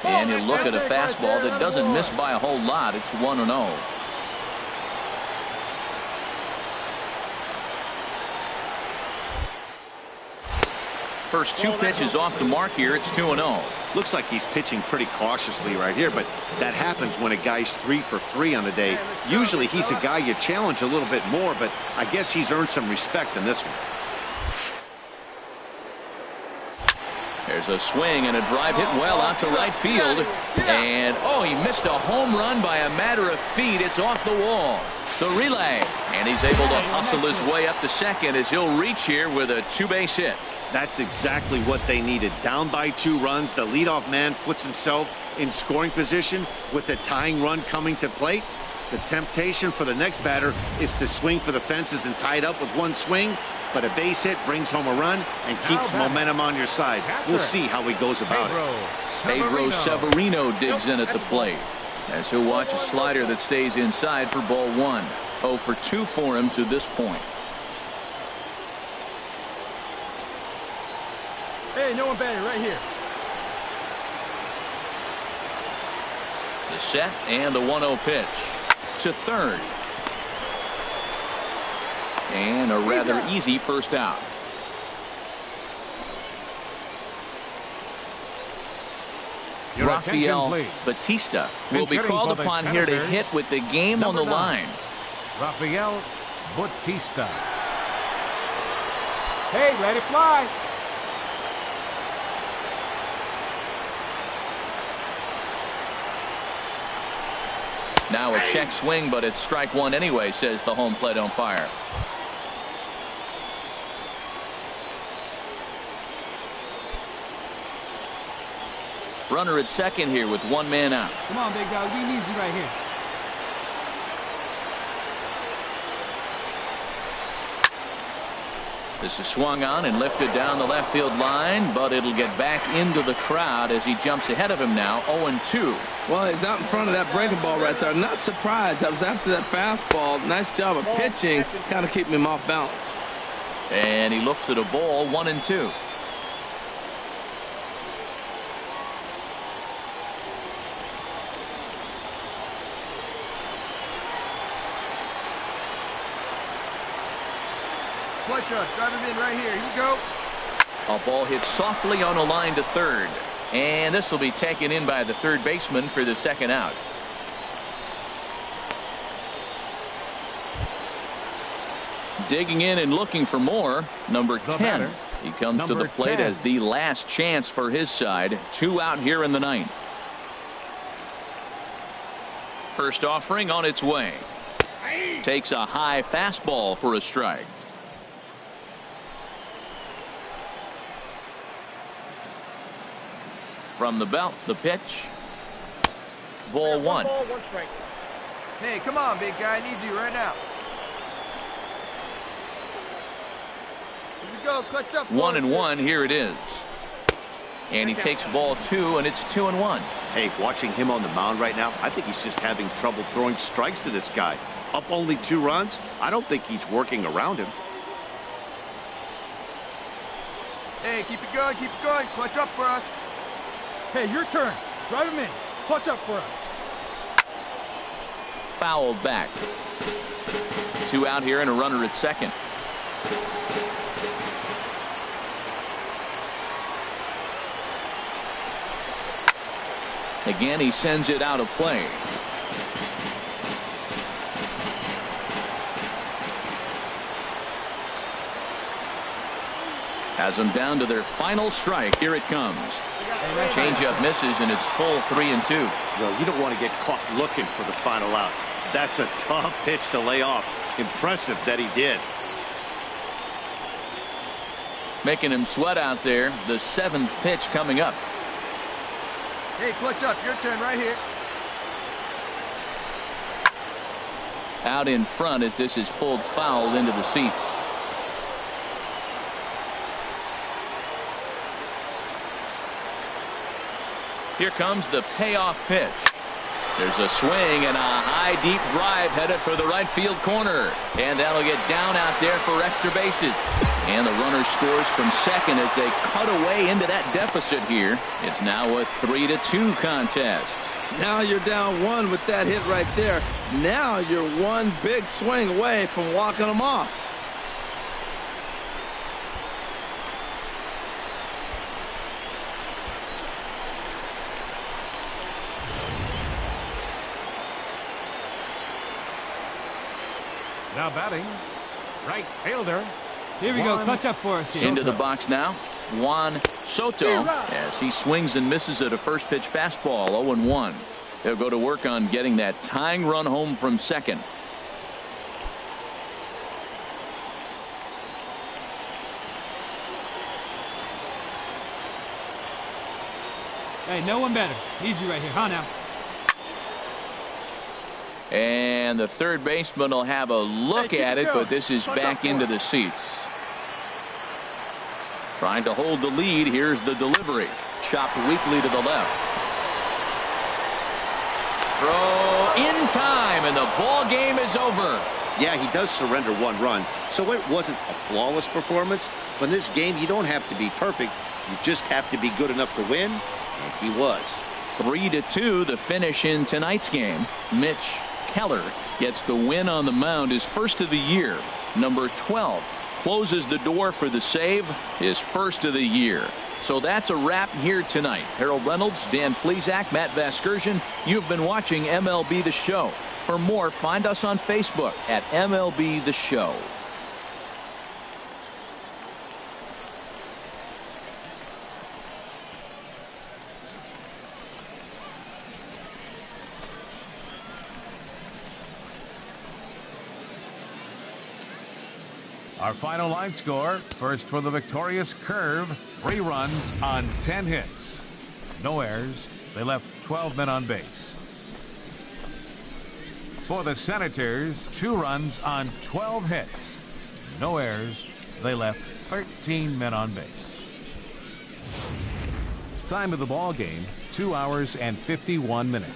And you look at a fastball that doesn't miss by a whole lot. It's 1-0. First 2 pitches off the mark here. It's 2-0. Looks like he's pitching pretty cautiously right here, but that happens when a guy's 3 for 3 on the day. Usually he's a guy you challenge a little bit more, but I guess he's earned some respect in this one. There's a swing and a drive hit well out to right field. And, oh, he missed a home run by a matter of feet. It's off the wall. The relay. And he's able to hustle his way up to second as he'll reach here with a 2-base hit. That's exactly what they needed. Down by 2 runs, the leadoff man puts himself in scoring position with the tying run coming to plate. The temptation for the next batter is to swing for the fences and tie it up with 1 swing, but a base hit brings home a run and keeps momentum on your side. We'll see how he goes about it. Pedro Severino digs in at the plate as he'll watch a slider that stays inside for ball 1. 0 for 2 for him to this point. Hey, no one batting right here. The set and the 1-0 pitch to third. And a rather easy first out. Rafael Batista will be called upon here to hit with the game on the line. Rafael Batista. Hey, let it fly. Now a check swing, but it's strike 1 anyway, says the home plate umpire. Runner at second here with one man out. Come on, big dog. We need you right here. This is swung on and lifted down the left field line, but it'll get back into the crowd as he jumps ahead of him now, 0-2. Well, he's out in front of that breaking ball right there. Not surprised. That was after that fastball. Nice job of pitching, kind of keeping him off balance. And he looks at a ball, 1-2. Clutch up. Drive him in right here. Here we go. A ball hit softly on a line to third. And this will be taken in by the third baseman for the second out. Digging in and looking for more, number 10. He comes to the plate as the last chance for his side. 2 out here in the ninth. First offering on its way. Takes a high fastball for a strike. From the belt, the pitch. Ball 1. Hey, come on, big guy. I need you right now. Here we go. Clutch up. 1-1. Here it is. And he takes ball 2, and it's 2-1. Hey, watching him on the mound right now, I think he's just having trouble throwing strikes to this guy. Up only 2 runs. I don't think he's working around him. Hey, keep it going. Keep it going. Clutch up for us. Hey, your turn. Drive him in. Clutch up for us. Fouled back. 2 out here and a runner at second. Again, he sends it out of play. Has them down to their final strike. Here it comes. Changeup misses, and it's full 3-2. Well, you don't want to get caught looking for the final out. That's a tough pitch to lay off. Impressive that he did. Making him sweat out there. The 7th pitch coming up. Hey, clutch up. Your turn right here. Out in front as this is pulled foul into the seats. Here comes the payoff pitch. There's a swing and a high deep drive headed for the right field corner. And that'll get down out there for extra bases. And the runner scores from second as they cut away into that deficit here. It's now a 3-2 contest. Now you're down 1 with that hit right there. Now you're one big swing away from walking them off. Now batting, right fielder. Here we go. Clutch up for us here. Into the box now, Juan Soto, as he swings and misses at a first pitch fastball, 0-1. They'll go to work on getting that tying run home from second. Hey, no one better. Need you right here. Huh, now? And the third baseman will have a look at it, but this is back into the seats. Trying to hold the lead. Here's the delivery. Chopped weakly to the left. Throw in time, and the ball game is over. Yeah, he does surrender 1 run, so it wasn't a flawless performance. But in this game, you don't have to be perfect. You just have to be good enough to win, and he was. 3-2, the finish in tonight's game. Mitch Keller gets the win on the mound, his first of the year. Number 12 closes the door for the save, his first of the year. So that's a wrap here tonight. Harold Reynolds, Dan Plesac, Matt Vasgersian. You've been watching MLB The Show. For more, find us on Facebook at MLB The Show. Our final line score, first for the victorious Curve, 3 runs on 10 hits. No errors. They left 12 men on base. For the Senators, 2 runs on 12 hits. No errors. They left 13 men on base. Time of the ball game, 2 hours and 51 minutes.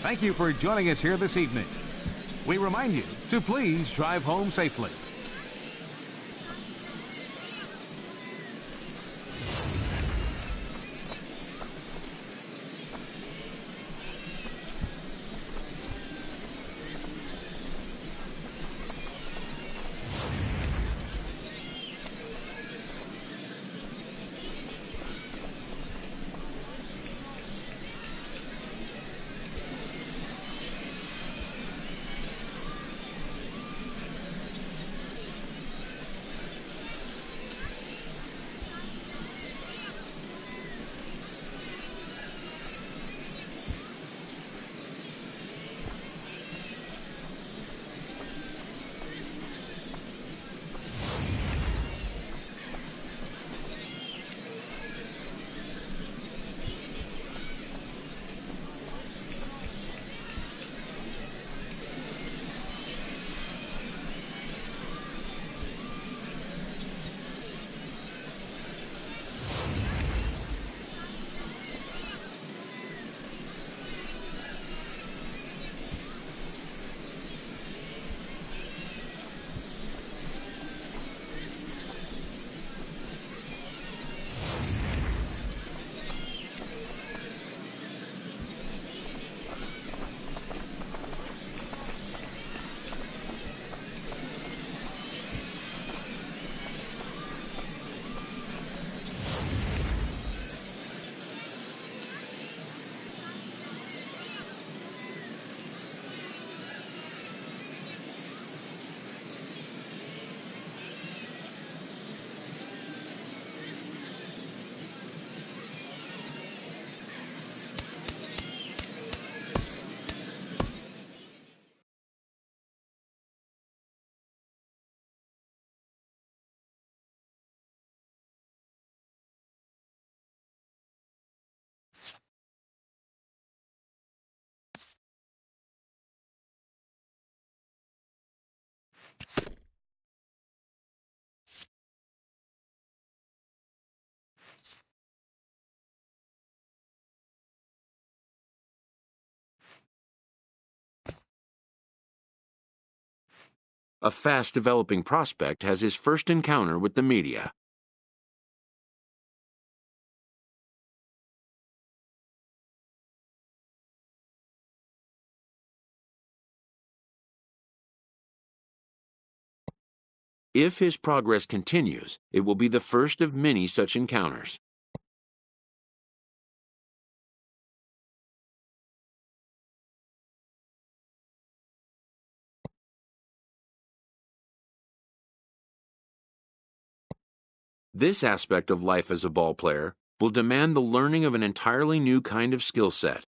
Thank you for joining us here this evening. We remind you to please drive home safely. A fast-developing prospect has his first encounter with the media. If his progress continues, it will be the first of many such encounters. This aspect of life as a ball player will demand the learning of an entirely new kind of skill set.